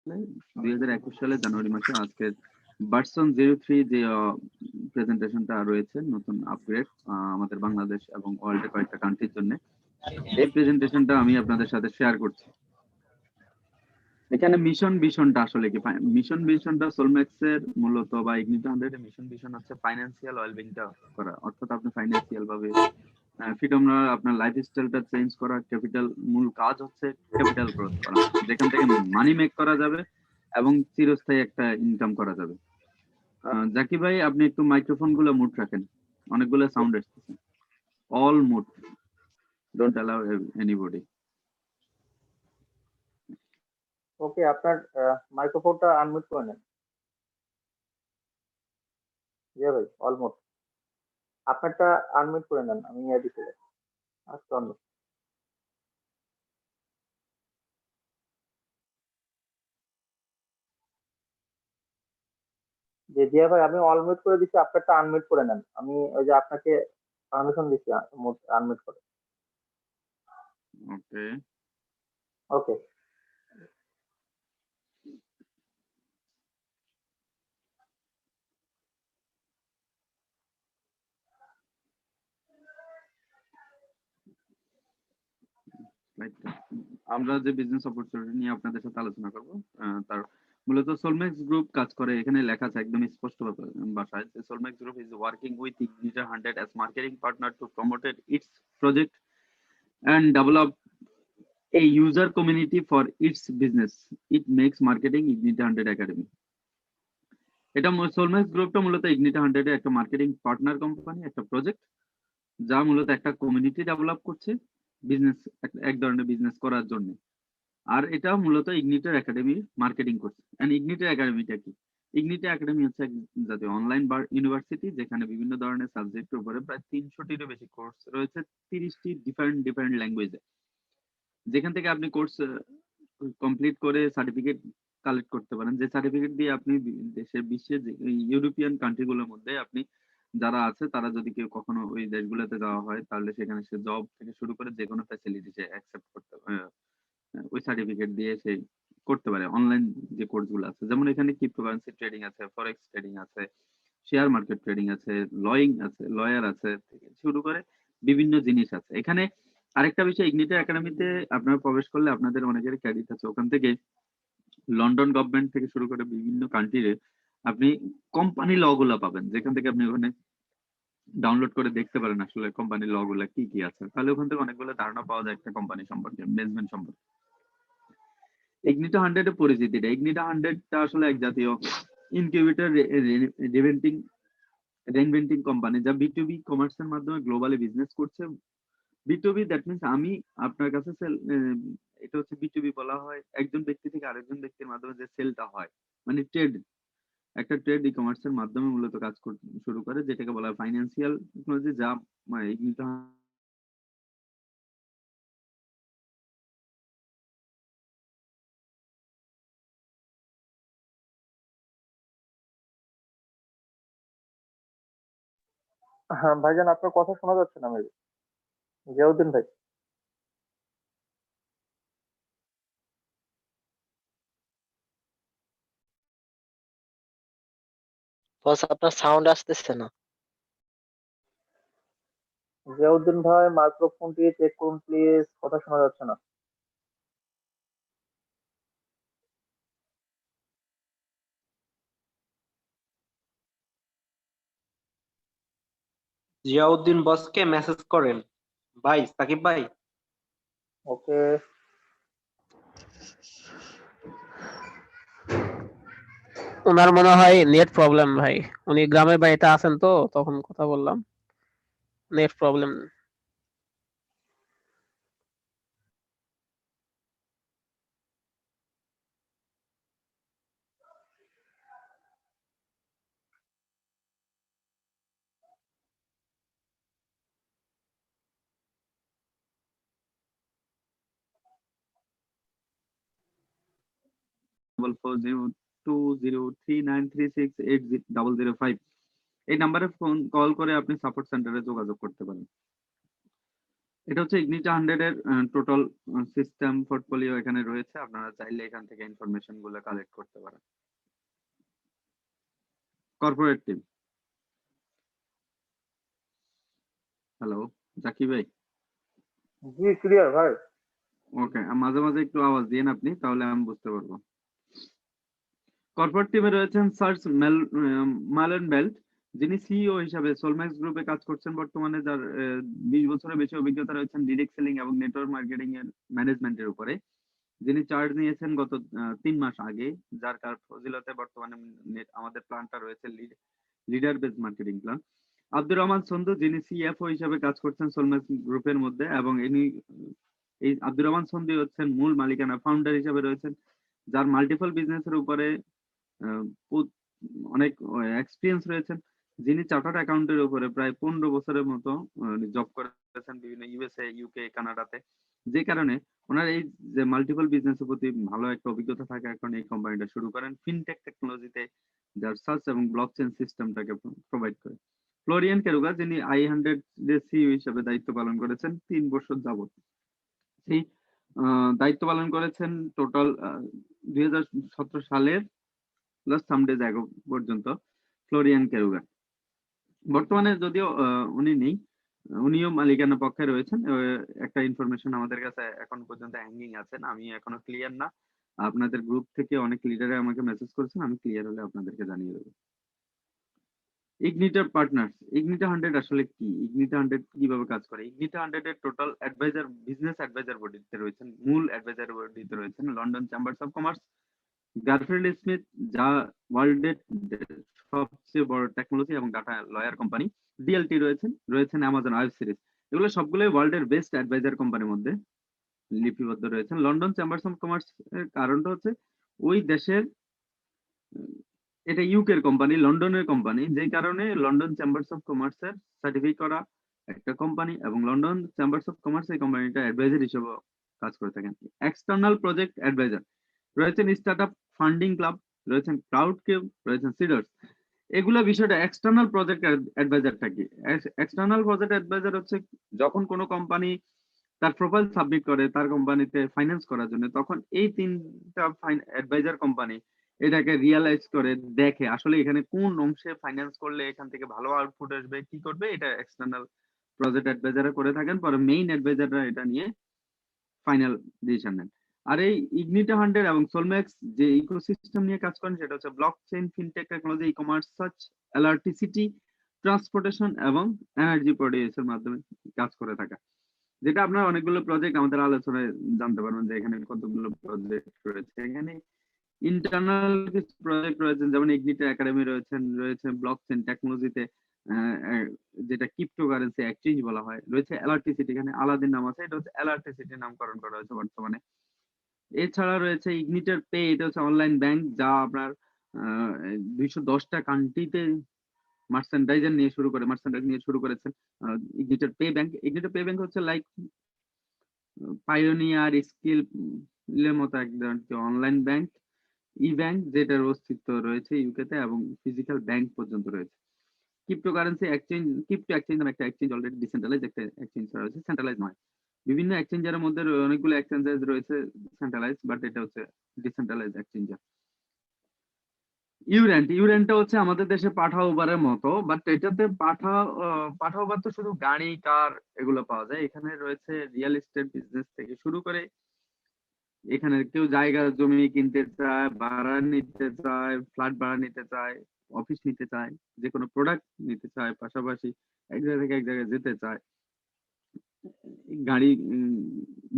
2021 সালে জানুয়ারি মাসে আজকের ভার্সন 03 যে প্রেজেন্টেশনটা রয়েছে, নতুন আপগ্রেড আমাদের বাংলাদেশ এবং ওয়ার্ল্ডের কয়েকটা কান্ট্রির জন্য, এই প্রেজেন্টেশনটা আমি আপনাদের সাথে শেয়ার করছি। এখানে মিশন ভিশনটা আসলে কি? মিশন ভিশনটা সোলম্যাক্স এর মূলত বা ইগনিটো 100 এর মিশন ভিশন হচ্ছে ফাইন্যান্সিয়াল ওয়েলবিংটা করা, অর্থাৎ আপনি ফাইন্যান্সিয়াল ভাবে ফ্রিডম, আপনার লাইফস্টাইলটা চেঞ্জ করা। ক্যাপিটাল মূল কাজ হচ্ছে ক্যাপিটাল গ্রোথ করা, যেখান থেকে মানি মেক করা যাবে এবং চিরস্থায়ী একটা ইনকাম করা যাবে। জাকির ভাই, আপনি একটু মাইক্রোফোন গুলো মুট রাখেন, অনেকগুলো সাউন্ড আসতেছে। All mute, don't allow anybody. Okay, আপনার মাইক্রোফোনটা আনমিউট করে নেন। জি ভাই, অলমোস্ট আপনারটা আনমিউট করে নেন, আমি দিতে আচ্ছা অন্য। যে জিয়া ভাই, আমি অলমিউট করে দিচ্ছি, আপনারটা আনমিউট করে নেন। আমি ওই যে আপনাকে পারমিশন দিচ্ছি আনমিউট করে। ওকে, ওকে, আমরা যে বিজনেস অপরচুনিটি নিয়ে আপনাদের সাথে আলোচনা করব, তার মূলত সোলম্যাক্স গ্রুপ কাজ করে। এখানে লেখা আছে একদম স্পষ্ট ভাষায়, Solmax group is working with Ignito 100 as marketing partner to promote its project and develop a user community for its business. It makes marketing Ignito 100 Academy. এটা সোলম্যাক্স গ্রুপটা মূলত ইগনিটো 100 এর একটা মার্কেটিং পার্টনার কোম্পানি, একটা প্রজেক্ট, যা মূলত একটা কমিউনিটি ডেভেলপ করছে বিজনেস, এক ধরনের বিজনেস করার জন্য। আর এটা মূলত ইগনিটোর একাডেমি মার্কেটিং করছে। এন্ড ইগনিটোর একাডেমিটা কি? ইগনিটো একাডেমি হচ্ছে এক জাতীয় অনলাইন ইউনিভার্সিটি, যেখানে বিভিন্ন ধরনের সাবজেক্টের উপরে প্রায় 300টিরও বেশি কোর্স রয়েছে, 30টি ডিফারেন্ট ল্যাঙ্গুয়েজে, যেখান থেকে আপনি কোর্স কমপ্লিট করে সার্টিফিকেট কালেক্ট করতে পারেন, যে সার্টিফিকেট দিয়ে আপনি দেশের বিশ্বের ইউরোপিয়ান কান্ট্রিগুলোর মধ্যে আপনি যারা আছে, তারা যদি কেউ কখনো ওই দেশগুলোতে যাওয়া হয়, তাহলে সেখানে সে জব থেকে শুরু করে যে কোনো ফ্যাসিলিটি সে অ্যাকসেপ্ট করতে ওই সার্টিফিকেট দিয়ে সে করতে পারে। অনলাইন যে কোর্স গুলো আছে, যেমন এখানে ক্রিপ্টোকারেন্সি ট্রেডিং আছে, ফরেক্স ট্রেডিং আছে, শেয়ার মার্কেট ট্রেডিং আছে, লয়ার আছে, থেকে শুরু করে বিভিন্ন জিনিস আছে এখানে। আরেকটা বিষয়, ইগনিটো একাডেমিতে আপনারা প্রবেশ করলে আপনাদের অনেকের ক্রেডিট আছে, ওখান থেকে লন্ডন গভর্নমেন্ট থেকে শুরু করে বিভিন্ন কান্ট্রিতে আপনি কোম্পানি ল গুলা পাবেন, যেখান থেকে আপনি ওখানে ডাউনলোড করে দেখতে পারেন আসলে কোম্পানি ল গুলা কি কি আছে। তাহলে ওখান থেকে অনেকগুলো ধারণা পাওয়া যায় একটা কোম্পানি সম্পর্কে, ম্যানেজমেন্ট সম্পর্কে। ইগনিটো 100 এর পরিচিতিটা, ইগনিটো 100 টা আসলে এক জাতীয় ইনকিউবেটর রেইনভেন্টিং কোম্পানি, যা বিটুবি কমার্সের মাধ্যমে গ্লোবালি বিজনেস করছে। বিটুবি দ্যাট মিনস আমি আপনার কাছে এটা হচ্ছে বিটুবি বলা হয় একজন ব্যক্তি থেকে আরেকজন ব্যক্তির মাধ্যমে যে সেলটা হয়, মানে ট্রেড, একটা ট্রেড ই কমার্সের মাধ্যমে মূলত কাজ করতে শুরু করে, যেটাকে বলা হয় ফাইন্যান্সিয়াল টেকনোলজি, যা ইগনিটো। হ্যাঁ ভাইজান, আপনার কথা শোনা যাচ্ছে না মেবি। জিয়াউদ্দিন ভাই, বস, আপনার সাউন্ড আসতেছে না। জিয়াউদ্দিন ভাই মাইক্রোফোনটি চেক করুন প্লিজ, কথা শোনা যাচ্ছে না। জিয়াউদ্দিন বসকে মেসেজ করেন ভাই, সাকিব ভাই। ওকে, ওনার মনে হয় নেট প্রবলেম ভাই, উনি গ্রামের বাড়িতে আছেন তো, তখন কথা বললাম, নেট প্রবলেম। এই নাম্বারে ফোন কল করে আপনি সাপোর্ট সেন্টারে যোগাযোগ করতে পারেন। এটা হচ্ছে ইগনিটা 100 এর টোটাল সিস্টেম পোর্টফোলিও এখানে রয়েছে, আপনারা চাইলে এখান থেকে ইনফরমেশন গুলো কালেক্ট করতে পারেন। কর্পোরেট টিম, হ্যালো জাকি ভাই, জি ক্লিয়ার ভাই। ওকে, মাঝে মাঝে একটু আওয়াজ দিন আপনি, তাহলে আমি বুঝতে পারবো। কর্পোরেট টিমে রয়েছেন সার্চ মালেন বেল্ট, যিনি সিইও হিসাবে সোলম্যাক্স গ্রুপে কাজ করছেন বর্তমানে, যার 20 বছরের বেশি অভিজ্ঞতা রয়েছেন ডিরেক্ট সেলিং এবং নেটওয়ার্ক মার্কেটিং এর ম্যানেজমেন্টের উপরে, যিনি চার্জ নিয়েছেন গত 3 মাস আগে, যার ফজিলতে বর্তমানে আমাদের প্ল্যানটা রয়েছে leader base marketing plan. Abdur Rahman Sandhu, যিনি সিএফও হিসাবে কাজ করছেন সোলম্যাক্স গ্রুপের মধ্যে, এবং ইনি এই আব্দুর রহমান সন্ধু হচ্ছেন মূল মালিকানা ফাউন্ডার হিসাবে রয়েছেন, যার মাল্টিপল বিজনেসের উপরে আহ, অনেক এক্সপিরিয়েন্স রয়েছেন, যিনি চার্টার্ড অ্যাকাউন্টের উপরে প্রায় 15 বছরের মতো জব করেছেন বিভিন্ন ইউএসএ, ইউকে, কানাডাতে, যে কারণে ওনার এই যে মাল্টিপল বিজনেসের প্রতি ভালো একটা অভিজ্ঞতা থাকে, এখন এই কোম্পানিটা শুরু করেন ফিনটেক টেকনোলজিতে, যার সার্চ এবং ব্লকচেন সিস্টেমটাকে প্রোভাইড করে। ফ্লোরিয়ান কেরুগা, যিনি i100 এর সিইও হিসেবে দায়িত্ব পালন করেছেন 3 বছর যাবত, সেই দায়িত্ব পালন করেছেন টোটাল 2017 সালের লাস্ট সামডেজ আগে পর্যন্ত ফ্লোরিয়ান কেরুগা। বর্তমানে যদিও উনি নেই, উনিও মালিকানা পক্ষে রয়েছেন। একটা ইনফরমেশন আমাদের কাছে এখন পর্যন্ত হ্যাঙ্গিং আছেন, আমি এখনো ক্লিয়ার না। আপনাদের গ্রুপ থেকে অনেক লিডারে আমাকে মেসেজ করেছেন, আমি ক্লিয়ার হলে আপনাদেরকে জানিয়ে দেবো। ইগনিটা পার্টনার্স, ইগনিটা 100 আসলে কি, ইগনিটা 100 কিভাবে কাজ করে? ইগনিটা 100 এর টোটাল অ্যাডভাইজার, বিজনেস অ্যাডভাইজার বডিতে রয়েছেন, মূল অ্যাডভাইজার বডিতে রয়েছেন London chambers of commerce, Garfield Smith, যা ওয়ার্ল্ডের সবচেয়ে বড় টেকনোলজি এবং ডাটা লয়ার কোম্পানি, ডিএলটি রয়েছেন অ্যামাজন ওয়েব সিরিজ, এগুলো সবগুলোই ওয়ার্ল্ডের বেস্ট অ্যাডভাইজার কোম্পানির মধ্যে লিপিবদ্ধ রয়েছেন। লন্ডন চেম্বার্স অফ কমার্স এর কারণটা হচ্ছে ওই দেশের, এটা ইউকের কোম্পানি, লন্ডনের কোম্পানি, যেই কারণে লন্ডন চেম্বার্স অফ কমার্স এর সার্টিফাই করা একটা কোম্পানি, এবং লন্ডন চেম্বার্স অফ কমার্স এই কোম্পানিটা অ্যাডভাইজার হিসেবে কাজ করে থাকেন। এক্সটার্নাল প্রজেক্ট অ্যাডভাইজার রয়েছেন স্টার্টআপ ফান্ডিং ক্লাব, রয়েছেন ক্রাউড কেভ, রয়েছেন সিডার্স। এগুলা বিষয়টা এক্সটার্নাল প্রজেক্ট অ্যাডভাইজারটা কি? এক্সটার্নাল প্রজেক্ট অ্যাডভাইজার হচ্ছে যখন কোনো কোম্পানি তার প্রোফাইল সাবমিট করে তার কোম্পানিতে ফাইন্যান্স করার জন্য, তখন এই 3টা অ্যাডভাইজার কোম্পানি এটাকে রিয়ালাইজ করে দেখে আসলে এখানে কোন অংশে ফাইন্যান্স করলে এখান থেকে ভালো আউটপুট আসবে, কি করবে, এটা এক্সটার্নাল প্রজেক্ট অ্যাডভাইজাররা করে থাকেন। পরে মেইন অ্যাডভাইজাররা এটা নিয়ে ফাইনাল ডিসিশন নেন। আর এই ইগনিটা 100 এবং সোলম্যাক্স যে ইকোসিস্টেম নিয়ে কাজ করেন সেটা হচ্ছে blockchain, fintech technology, e commerce, search, এলআরটিসিটি, ট্রান্সপোর্টেশন এবং এনার্জি প্রোডিউসের মাধ্যমে কাজ করে থাকা, যেটা আপনার অনেকগুলো প্রজেক্ট আমাদের আলোচনায় জানতে পারবেন যে এখানে কতগুলো প্রজেক্ট রয়েছে। এখানে ইন্টারনাল কিছু প্রজেক্ট রয়েছেন, যেমন ইগনিটা একাডেমি রয়েছে ব্লকচেন টেকনোলজিতে, যেটা ক্রিপ্টোকারেন্সি এক্সচেঞ্জ বলা হয়, রয়েছে এলআরটিসিটি, এখানে আলাদিন নাম আছে, এটা হচ্ছে এলআরটিসিটি নামকরণ করা হয়েছে বর্তমানে। এছাড়া রয়েছে ইগনিটার পে, এটা হচ্ছে অনলাইন ব্যাংক, যা আপনার 210টা কান্ট্রিতে মার্চেন্টাইজ নিয়ে শুরু করেছেন igniter pay bank. Igniter pay bank হচ্ছে লাইক পাইওনিয়ার, স্কিল এর মতো একটা অনলাইন ব্যাংক, ই ব্যাংক, যেটার অস্তিত্ব রয়েছে ইউকেতে এবং ফিজিক্যাল ব্যাংক পর্যন্ত রয়েছে। ক্রিপ্টোকারেন্সি এক্সচেঞ্জ, ক্রিপ্টো এক্সচেঞ্জ নামে একটা এক্সচেঞ্জ অলরেডি ডিসেন্ট্রালাইজ একটা এক্সচেঞ্জ রয়েছে, সেন্ট্রালাইজ নয়। বিভিন্ন এক্সচেঞ্জারের মধ্যে অনেকগুলো এক্সচেঞ্জেস রয়েছে সেন্ট্রালাইজ, বাট এটা হচ্ছে ডিসেন্ট্রালাইজ এক্সচেঞ্জার। ইউরেন্টটা হচ্ছে আমাদের দেশে পাঠা উবারের মতো, বাট এটাতে পাঠা উবার তো শুধু গাড়ি, কার এগুলো পাওয়া যায়। এখানে রয়েছে রিয়েল এস্টেট বিজনেস থেকে শুরু করে, এখানে কেউ জায়গা জমি কিনতে চায়, ভাড়া নিতে চায়, ফ্ল্যাট ভাড়া নিতে চায়, অফিস নিতে চায়, যে কোনো প্রোডাক্ট নিতে চায়, পাশাপাশি এক জায়গা থেকে এক জায়গায় যেতে চায়, গাড়ি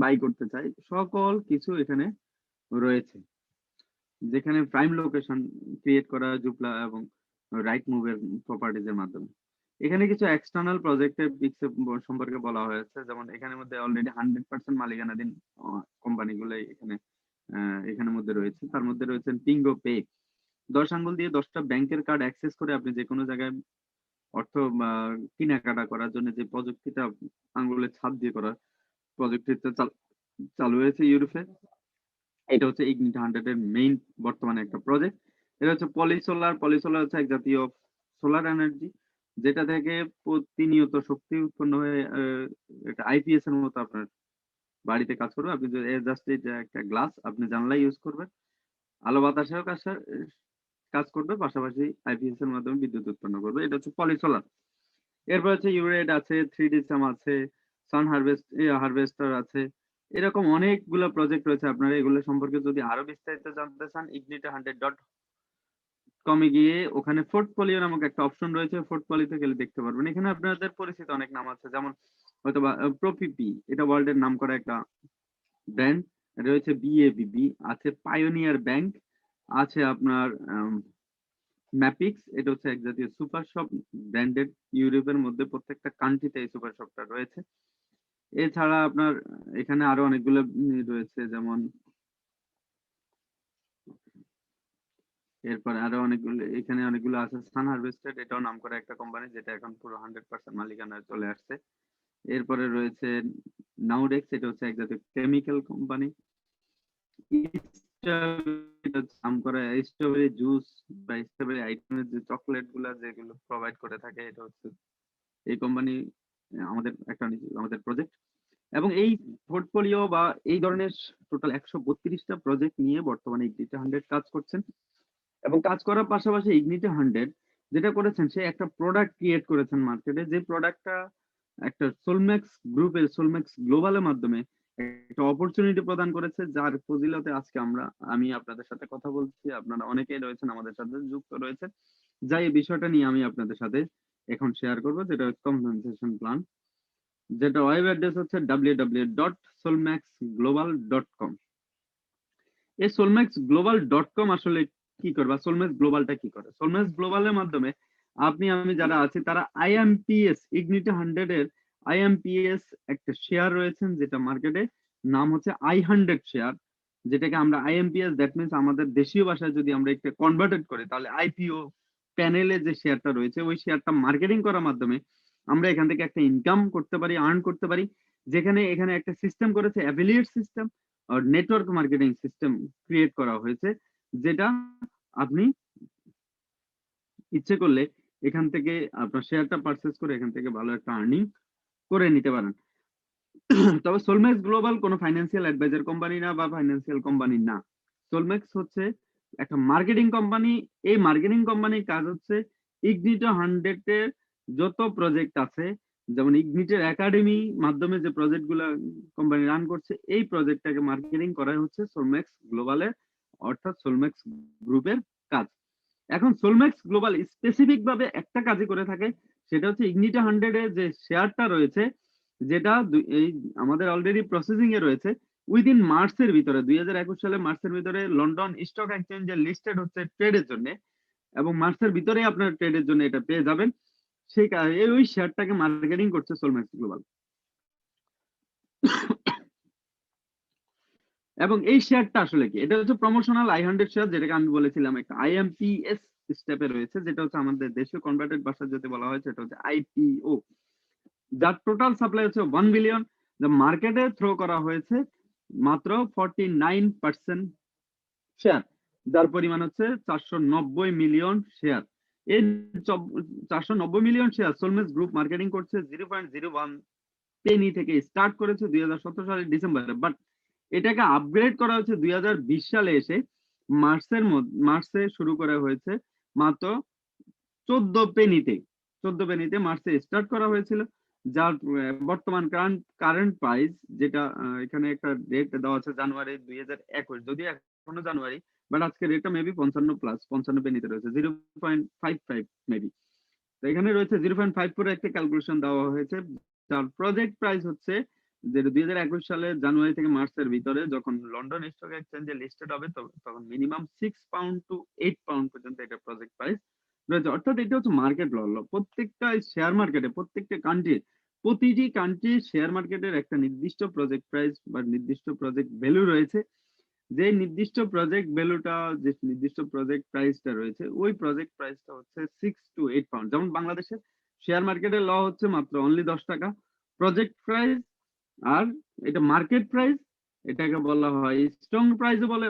বাই করতে চায়, সকল কিছু এখানে রয়েছে, যেখানে প্রাইম লোকেশন ক্রিয়েট করা জুপলা এবং রাইট মুভের প্রপার্টিজের মাধ্যমে। এখানে কিছু এক্সটার্নাল প্রজেক্টের সম্পর্কে বলা হয়েছে, যেমন এখানের মধ্যে অলরেডি 100% মালিকানাধীন কোম্পানিগুলো এখানের মধ্যে রয়েছে। তার মধ্যে রয়েছে টিঙ্গো পে, 10 আঙ্গুল দিয়ে 10টা ব্যাংকের কার্ড অ্যাক্সেস করে আপনি যে কোনো জায়গায় অর্থ কেনাকাটা করার জন্য যে প্রযুক্তিটা আঙ্গুলের ছাপ দিয়ে করা প্রযুক্তিটা চালু হয়েছে ইউরোপে, এটা হচ্ছে ইগনিটা 100 এর মেইন বর্তমানে একটা প্রজেক্ট। এটা হচ্ছে পলিসোলার হচ্ছে এক জাতীয় সোলার এনার্জি, যেটা থেকে প্রতিনিয়ত শক্তি উৎপন্ন হয়ে একটা আইপিএস এর মতো আপনার বাড়িতে কাজ করবে। আপনি যদি জাস্ট এটা একটা গ্লাস আপনি জানলায় ইউজ করবেন, আলো বাতাসেও কাজ করবে, পাশাপাশি আইপিএস এর মাধ্যমে বিদ্যুৎ উৎপন্ন করবে। এটা হচ্ছে পলিসোলার। এরপর হচ্ছে ইউরেড আছে, 3D সাম আছে, সান হারভেস্টার আছে। এরকম অনেকগুলো প্রজেক্ট রয়েছে। আপনারা এগুলো সম্পর্কে যদি আরো বিস্তারিত জানতে চান, ignita100.com এ গিয়ে ওখানে পোর্টফোলিও নামক একটা অপশন রয়েছে, পোর্টফোলিওতে গেলে দেখতে পারবেন। এখানে আপনাদের পরিচিত অনেক নাম আছে, যেমন হয়তোবা প্রোপিপি, এটা ওয়ার্ল্ডের নাম করা একটা ব্র্যান্ড। রয়েছে বিএবিবি, আছে পায়োনিয়ার ব্যাংক, আছে আপনার ম্যাপিক্স, এটা হচ্ছে এক জাতীয় সুপার শপ ব্র্যান্ডেড। ইউরোপের মধ্যে প্রত্যেকটা কান্ট্রিতে এই সুপার শপটা রয়েছে। এছাড়া আপনার এখানে আরো অনেকগুলো রয়েছে, যেমন এরপরে আরো অনেকগুলো, এখানে অনেকগুলো আছে। সান হারভেস্টেড, এটাও নাম করা একটা কোম্পানি, যেটা এখন পুরো 100% মালিকানায় চলে আসছে। এরপরে রয়েছে নাউডেক্স, এটা হচ্ছে এক জাতীয় কেমিক্যাল কোম্পানি। নাম করা স্ট্রবেরি জুস বা স্ট্রবেরি আইটেমের যে চকলেট গুলা যেগুলো প্রোভাইড করে থাকে, এটা হচ্ছে এই কোম্পানি আমাদের আমাদের প্রজেক্ট। এবং এই পোর্টফোলিও বা এই ধরনের টোটাল 132টা প্রজেক্ট নিয়ে বর্তমানে Ignita100 কাজ করছেন। এবং কাজ করার পাশাপাশি Ignita100 যেটা করেছেন, সে একটা প্রোডাক্ট ক্রিয়েট করেছেন মার্কেটে, যে প্রোডাক্টটা একটা সোলম্যাক্স গ্রুপের, সোলম্যাক্স গ্লোবালের মাধ্যমে একটা অপরচুনিটি প্রদান করেছে, যার ফজিলতে আজকে আমি আপনাদের সাথে কথা বলছি। আপনারা অনেকেই রয়েছেন আমাদের সাথে যুক্ত রয়েছেন, যা এই বিষয়টা নিয়ে আমি আপনাদের সাথে এখন শেয়ার করবো, যেটা কম্পেনসেশন প্ল্যান, যেটা ওয়েব অ্যাড্রেস হচ্ছে www.solmaxglobal.com। এই solmaxglobal.com আসলে কি করে, বা সোলম্যাক্স গ্লোবালটা কি করে? সোলম্যাক্স গ্লোবালের মাধ্যমে আমি যারা আছি তারা আইএমপিএস, Ignita100 এর আইএমপিএস একটা শেয়ার রয়েছেন, যেটা মার্কেটে নাম হচ্ছে i100 শেয়ার, যেটাকে আমরা আইএমপিএস, দ্যাট মিনস আমাদের দেশীয় ভাষায় যদি আমরা একটা কনভার্টেড করি, তাহলে আইপিও প্যানেলে যে শেয়ারটা রয়েছে, ওই শেয়ারটা মার্কেটিং করার মাধ্যমে আমরা এখান থেকে একটা ইনকাম করতে পারি, আর্ন করতে পারি। যেখানে এখানে একটা সিস্টেম করেছে, অ্যাফিলিয়েট সিস্টেম আর নেটওয়ার্ক মার্কেটিং সিস্টেম ক্রিয়েট করা হয়েছে, যেটা আপনি ইচ্ছে করলে এখান থেকে আপনার শেয়ারটা পারচেজ করে এখান থেকে ভালো একটা আর্নিং করে নিতে পারেন। তবে সোলম্যাক্স গ্লোবাল কোনো ফাইন্যান্সিয়াল অ্যাডভাইজার কোম্পানি না বা ফাইন্যান্সিয়াল কোম্পানি না। সোলম্যাক্স হচ্ছে একটা মার্কেটিং কোম্পানি। এই মার্কেটিং কোম্পানির কাজ হচ্ছে Ignita100 এর যত প্রজেক্ট আছে, যেমন ইগনিটের একাডেমি মাধ্যমে যে প্রজেক্ট গুলা কোম্পানি রান করছে, এই প্রজেক্টটাকে মার্কেটিং করা হচ্ছে সোলম্যাক্স গ্লোবালের, অর্থাৎ সোলম্যাক্স গ্রুপের কাজ। এখন সোলম্যাক্স গ্লোবাল স্পেসিফিক ভাবে একটা কাজই করে থাকে, সেটা হচ্ছে Ignita100 এর যে শেয়ারটা রয়েছে, যেটা এই আমাদের অলরেডি প্রসেসিং এ রয়েছে, উইদিন মার্চের ভিতরে 2021 সালে মার্চের ভিতরে লন্ডন স্টক এক্সচেঞ্জে লিস্টেড হচ্ছে ট্রেডের জন্য, এবং মার্চের ভিতরে আপনার ট্রেডের জন্য এটা পেয়ে যাবেন। সেই ওই শেয়ারটাকে মার্কেটিং করছে সোলম্যাক্স গ্লোবাল। এবং এই শেয়ারটা আসলে কি, এটা হচ্ছে প্রমোশনাল i100 শেয়ার, যেটাকে আমি বলেছিলাম একটা আইএমপিএস স্টেপে রয়েছে, যেটা হচ্ছে আমাদের দেশীয় কনভার্টেড ভাষায় যদি বলা হয় সেটা হচ্ছে আইপিও, যার টোটাল সাপ্লাই হচ্ছে 1 বিলিয়ন। মার্কেটে থ্রো করা হয়েছে মাত্র 49% শেয়ার, যার পরিমাণ হচ্ছে 490 মিলিয়ন শেয়ার। এই 490 মিলিয়ন শেয়ার সোলম্যাক্স গ্রুপ মার্কেটিং করছে 0.01 পেনি থেকে স্টার্ট করেছে 2017 সালের ডিসেম্বরে, বাট এটাকে আপগ্রেড করা হচ্ছে 2020 সালে এসে মার্চে শুরু করা হয়েছে মাত্র 14 পেনিতে মার্চে স্টার্ট করা হয়েছিল, যার বর্তমান কারেন্ট প্রাইস, যেটা এখানে একটা রেট দেওয়া আছে জানুয়ারি 2021, যদি এখনো জানুয়ারি, বাট আজকে রেটটা মেবি 55 পেনিতে রয়েছে, 0.55 মেবি। তো এখানে রয়েছে 0.54 একটা ক্যালকুলেশন দেওয়া হয়েছে, যার প্রজেক্ট প্রাইস হচ্ছে, যেটা 2021 সালের জানুয়ারি থেকে মার্চের ভিতরে যখন লন্ডন স্টক এক্সচেঞ্জে লিস্টেড হবে, তখন মিনিমাম 6 পাউন্ড টু 8 পাউন্ড পর্যন্ত এটা প্রজেক্ট প্রাইস রয়েছে। অর্থাৎ এটা হচ্ছে মার্কেট ল। প্রত্যেকটা শেয়ার মার্কেটে, প্রত্যেকটা কান্ট্রির, প্রতিটি কান্ট্রির শেয়ার মার্কেটের একটা নির্দিষ্ট প্রজেক্ট প্রাইস বা নির্দিষ্ট প্রজেক্ট ভ্যালু রয়েছে। যে নির্দিষ্ট প্রজেক্ট ভ্যালুটা, যে নির্দিষ্ট প্রজেক্ট প্রাইসটা রয়েছে, ওই প্রজেক্ট প্রাইসটা হচ্ছে 6 to 8 পাউন্ড। যেমন বাংলাদেশের শেয়ার মার্কেটের ল হচ্ছে মাত্র অনলি 10 টাকা প্রজেক্ট প্রাইস, আর এটা মার্কেট প্রাইস, এটাকে বলা হয় স্ট্রং প্রাইসও বলে,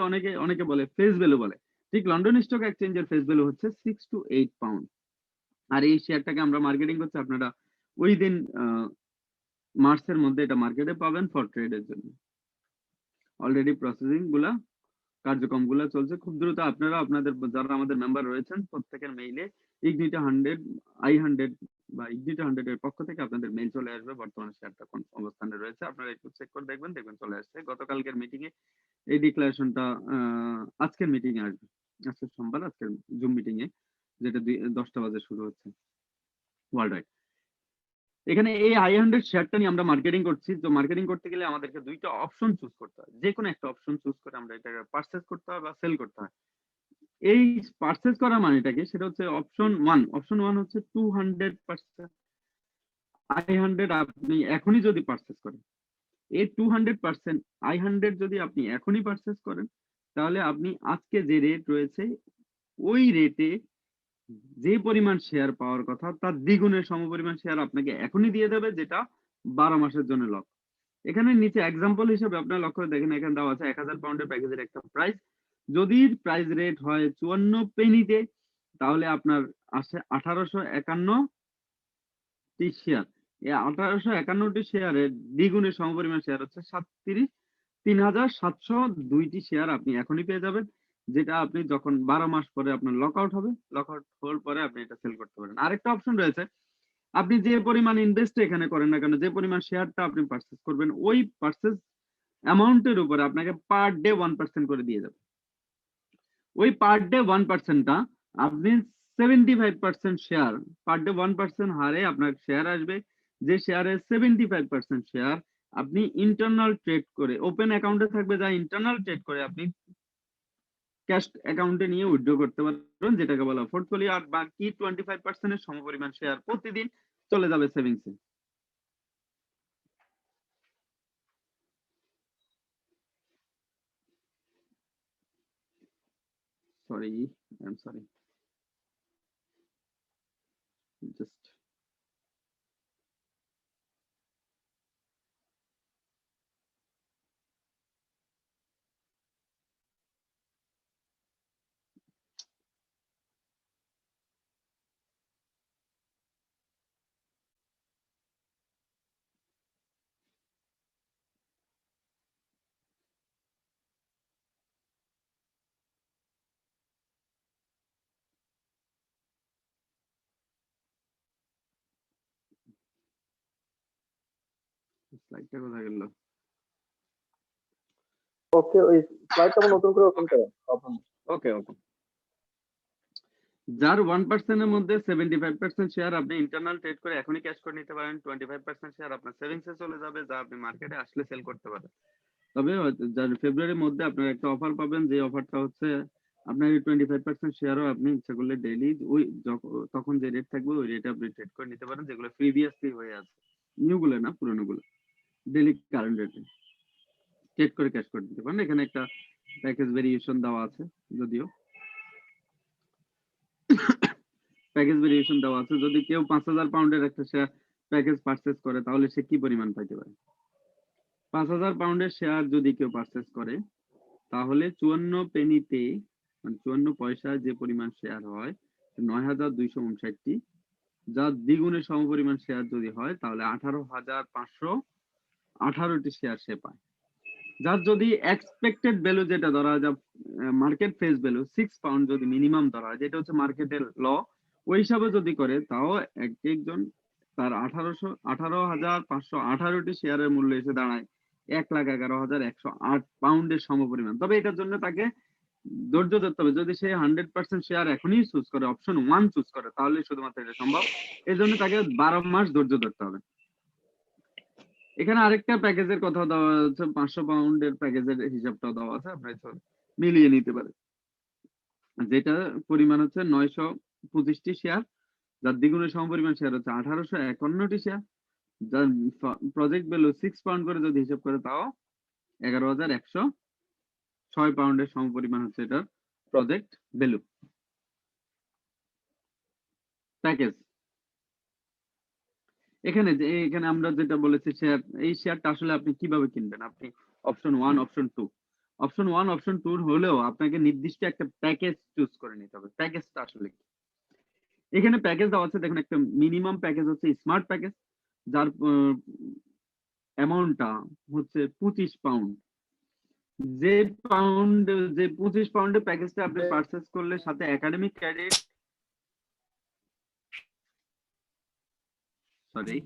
অনেকে বলে ফেস ভ্যালু বলে। ঠিক লন্ডন স্টক এক্সচেঞ্জের ফেস ভ্যালু হচ্ছে 6 to 8 পাউন্ড। আর এই শেয়ারটাকে আমরা মার্কেটিং করছি, আপনারা ওই দিন মার্চের মধ্যে এটা মার্কেটে পাবেন ফর ট্রেডের জন্য। অলরেডি প্রসেসিং গুলা কার্যক্রম গুলা চলছে খুব দ্রুত। আপনারা আপনাদের যারা আমাদের মেম্বার রয়েছেন প্রত্যেকের মেইলে ইগনিটা 100 i100 বা ইগনিটা 100 এর পক্ষ থেকে আপনাদের মেইল চলে আসবে বর্তমানে শেয়ারটা কোন অবস্থানে রয়েছে। আপনারা একটু চেক করে দেখবেন চলে আসছে। গতকালকের মিটিং এ এই ডিক্লারেশনটা আজকের মিটিং এ আসবে, আজকের সোমবার, আজকের জুম মিটিং এ, যেটা 10টা বাজে শুরু হচ্ছে ওয়ার্ল্ড ওয়াইড। এখানে এই i100 শেয়ারটা নিয়ে আমরা মার্কেটিং করছি। তো মার্কেটিং করতে গেলে আমাদেরকে দুইটা অপশন চুজ করতে হয়, যে কোনো একটা অপশন চুজ করে আমরা এটাকে পারচেজ করতে হয় বা সেল করতে হয়। এই পারচেজ করা মানেটা কি, সেটা হচ্ছে অপশন ওয়ান হচ্ছে 200% i100 আপনি এখনই যদি পারচেজ করেন, এই 200% i100 যদি আপনি এখনই পারচেজ করেন, তাহলে আপনি আজকে যে রেট রয়েছে ওই রেটে যে পরিমাণ শেয়ার পাওয়ার কথা তার দ্বিগুণের সমপরিমাণ শেয়ার আপনাকে এখনই দিয়ে দেবে, যেটা 12 মাসের জন্য লক। এখানে নিচে এক্সাম্পল হিসেবে আপনারা লক্ষ্য করে দেখেন, এখানে দেওয়া আছে 1000 পাউন্ডের প্যাকেজের একটা প্রাইস। যদি প্রাইস রেট হয় 54 পেনিতে, তাহলে আপনার আসে 1851টি শেয়ার। এই 1851টি শেয়ারের দ্বিগুণের সমপরিমাণ শেয়ার হচ্ছে 3702টি শেয়ার আপনি এখনই পেয়ে যাবেন, যেটা আপনি যখন 12 মাস পরে আপনার লক আউট হবে, লক আউট হওয়ার পরে আপনি এটা সেল করতে পারেন। আরেকটা অপশন রয়েছে, আপনি যে পরিমাণ ইনভেস্ট এখানে করেন না কেন, যে পরিমাণ শেয়ারটা আপনি পারচেজ করবেন, ওই পারচেজ অ্যামাউন্টের উপরে আপনাকে পার ডে 1% করে দিয়ে যাবে। ওই পার ডে 1%টা আপনি 75% শেয়ার, পার ডে 1% হারে আপনার শেয়ার আসবে, যে শেয়ারের 75% শেয়ার আপনি ইন্টারনাল ট্রেড করে, ওপেন অ্যাকাউন্টে থাকবে, যা ইন্টারনাল ট্রেড করে আপনি ক্যাশ অ্যাকাউন্টে নিয়ে উইথড্র করতে পারবেন, যেটাকে বলা পোর্টফোলিও। আর বাকি 25% এর সমপরিমাণ শেয়ার প্রতিদিন চলে যাবে সেভিংসে। Sorry, I'm sorry. Just স্লাইডটা কোথায় গেল? ওকে, ওই স্লাইডটা নতুন করে ওপেন করেন। ওকে ওকে। যার 1% এর মধ্যে 75% শেয়ার আপনি ইন্টারনাল ট্রেড করে এখনই ক্যাশ করে নিতে পারেন, 25% শেয়ার আপনার সেভিংসে চলে যাবে, যা আপনি মার্কেটে আসলে সেল করতে পারেন। তবে যার ফেব্রুয়ারির মধ্যে আপনারা একটা অফার পাবেন, যে অফারটা হচ্ছে আপনার এই 25% শেয়ারও আপনি ইচ্ছা করলে ডেইলি ওই তখন যে রেট থাকবে ওই রেটে আপনি ট্রেড করে নিতে পারেন, যেগুলো প্রিভিয়াসলি হয়ে আছে, নিউ গুলো না, পুরনো গুলো, ডেইলি কারেন্ট রেটে ট্রেড করে ক্যাশ করে নিতে পারেন। এখানে একটা প্যাকেজ ভেরিয়েশন দেওয়া আছে, যদিও প্যাকেজ ভেরিয়েশন দেওয়া আছে। যদি কেউ 5000 পাউন্ডের একটা শেয়ার প্যাকেজ পারচেজ করে, তাহলে সে কি পরিমাণ পাইতে পারে? 5000 পাউন্ডের শেয়ার যদি কেউ পারচেজ করে, তাহলে 54 পেনিতে, মানে 54 পয়সায় যে পরিমাণ শেয়ার হয় 9259টি, যার দ্বিগুণের সমপরিমাণ শেয়ার যদি হয়, তাহলে 18518টি শেয়ার সে পায়। যার যদি এক্সপেক্টেড ভ্যালু, যেটা ধরা যায় মার্কেট ফেস ভ্যালু 6 পাউন্ড যদি মিনিমাম ধরা হয়, যেটা হচ্ছে মার্কেটের ল, ওই হিসাবে যদি করে, তাও একজন তার 18518টি শেয়ারের মূল্য এসে দাঁড়ায় 1,11,108 পাউন্ডের সমপরিমাণ। তবে এটার জন্য তাকে ধৈর্য ধরতে হবে। যদি সে 100% শেয়ার এখনই চুজ করে, অপশন 1 চুজ করে, তাহলে শুধুমাত্র এটা সম্ভব। এই জন্য তাকে 12 মাস ধৈর্য ধরতে হবে। এখানে আরেকটা প্যাকেজের কথা দেওয়া আছে, 500 পাউন্ডের প্যাকেজের হিসাবটাও দেওয়া আছে, আপনারা মিলিয়ে নিতে পারেন, যেটা পরিমাণ হচ্ছে 925টি শেয়ার, যার দ্বিগুণের সমপরিমাণ শেয়ার হচ্ছে 1851টি শেয়ার, যার প্রজেক্ট ভ্যালু 6 পাউন্ড করে যদি হিসাব করে, তাও 11,106 পাউন্ডের সমপরিমাণ হচ্ছে এটার প্রজেক্ট ভ্যালু প্যাকেজ। এখানে আমরা যেটা বলেছি শেয়ার, এই শেয়ারটা আসলে আপনি কিভাবে কিনবেন? আপনি অপশন 1, অপশন 2, অপশন 1, অপশন 2 হলেও আপনাকে নির্দিষ্ট একটা প্যাকেজ চুজ করে নিতে হবে। প্যাকেজটা আসলে কি? এখানে প্যাকেজ দেওয়া আছে, দেখুন একটা মিনিমাম প্যাকেজ হচ্ছে স্মার্ট প্যাকেজ, যার অ্যামাউন্টটা হচ্ছে 25 পাউন্ড। যে পাউন্ড যে 25 পাউন্ডের প্যাকেজটা আপনি পারচেজ করলে সাথে একাডেমিক ক্রেডিট, সরি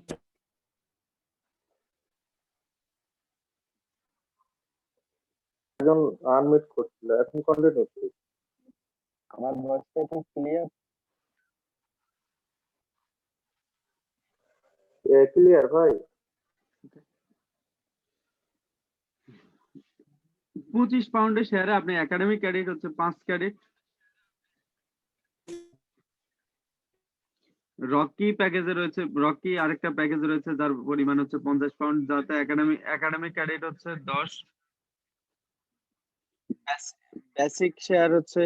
একজন আনমিউট করছিল, এখন কন্টিনিউ প্লিজ। আমার ভয়েসটা কি ক্লিয়ার? ক্লিয়ার ভাই? 25 পাউন্ডের শেয়ারে আপনি একাডেমিক ক্রেডিট হচ্ছে 5 ক্রেডিট। রকি প্যাকেজে রয়েছে, রকি আরেকটা প্যাকেজে রয়েছে যার পরিমাণ হচ্ছে 50 পাউন্ড, যাতে একাডেমিক ক্রেডিট হচ্ছে 10। বেসিক শেয়ার হচ্ছে,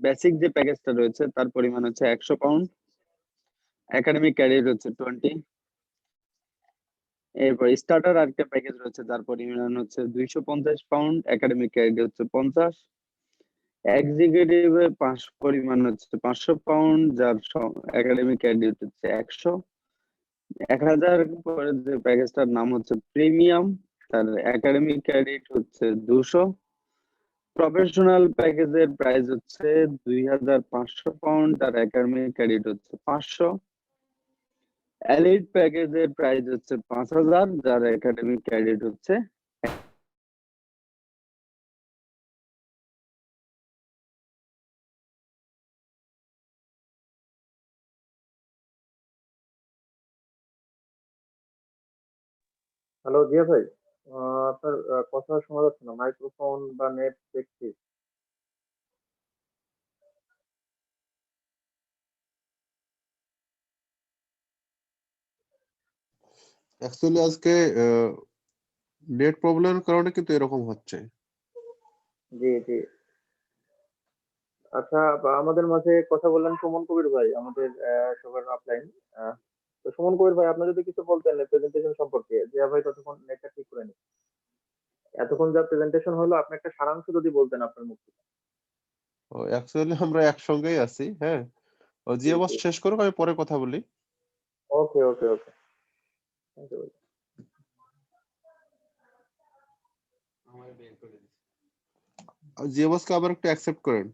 বেসিক যে প্যাকেজটা রয়েছে তার পরিমাণ হচ্ছে 100 পাউন্ড, একাডেমিক ক্রেডিট হচ্ছে 20। এরপর স্টার্টার আরেকটা প্যাকেজ রয়েছে যার পরিমাণ হচ্ছে 250 পাউন্ড, একাডেমিক ক্রেডিট হচ্ছে 50। এক্সিকিউটিভ পরিমাণ হচ্ছে 500 পাউন্ড, যার একাডেমিক ক্রেডিট হচ্ছে 100। 1000 পরে যে প্যাকেজটার নাম হচ্ছে প্রিমিয়াম, তার একাডেমিক ক্রেডিট হচ্ছে 200। প্রফেশনাল প্যাকেজের প্রাইস হচ্ছে 2500 পাউন্ড, তার একাডেমিক ক্রেডিট হচ্ছে 500। এলিট প্যাকেজের প্রাইস হচ্ছে 5000, যার একাডেমিক ক্রেডিট হচ্ছে হ্যালো জিয়া ভাই, আপনার কথা শোনা যাচ্ছে না, মাইক্রোফোন বা নেট দেখছি। অ্যাকচুয়ালি আজকে নেট প্রবলেমের কারণে কিন্তু এরকম হচ্ছে। জি জি। আচ্ছা, আমাদের মাঝে কথা বললেন সুমন কবির ভাই, আমাদের সবার আপলাইন। তো সুমন কবির ভাই, আপনি যদি কিছু বলতেন প্রেজেন্টেশন সম্পর্কে, জিয়া ভাই ততক্ষণ নেটটা ঠিক করে নিন। এতক্ষণ যা প্রেজেন্টেশন হলো, আপনি একটা সারাংশ যদি বলতেন আপনার মুখ থেকে। অ্যাকচুয়ালি আমরা একসঙ্গেই আছি, হ্যাঁ। জি জিয়া বস জি। শেষ করুক, আমি পরে কথা বলি। ওকে ওকে ওকে, থ্যাংক ইউ। জিয়া বসকে আবার একটু অ্যাকসেপ্ট করেন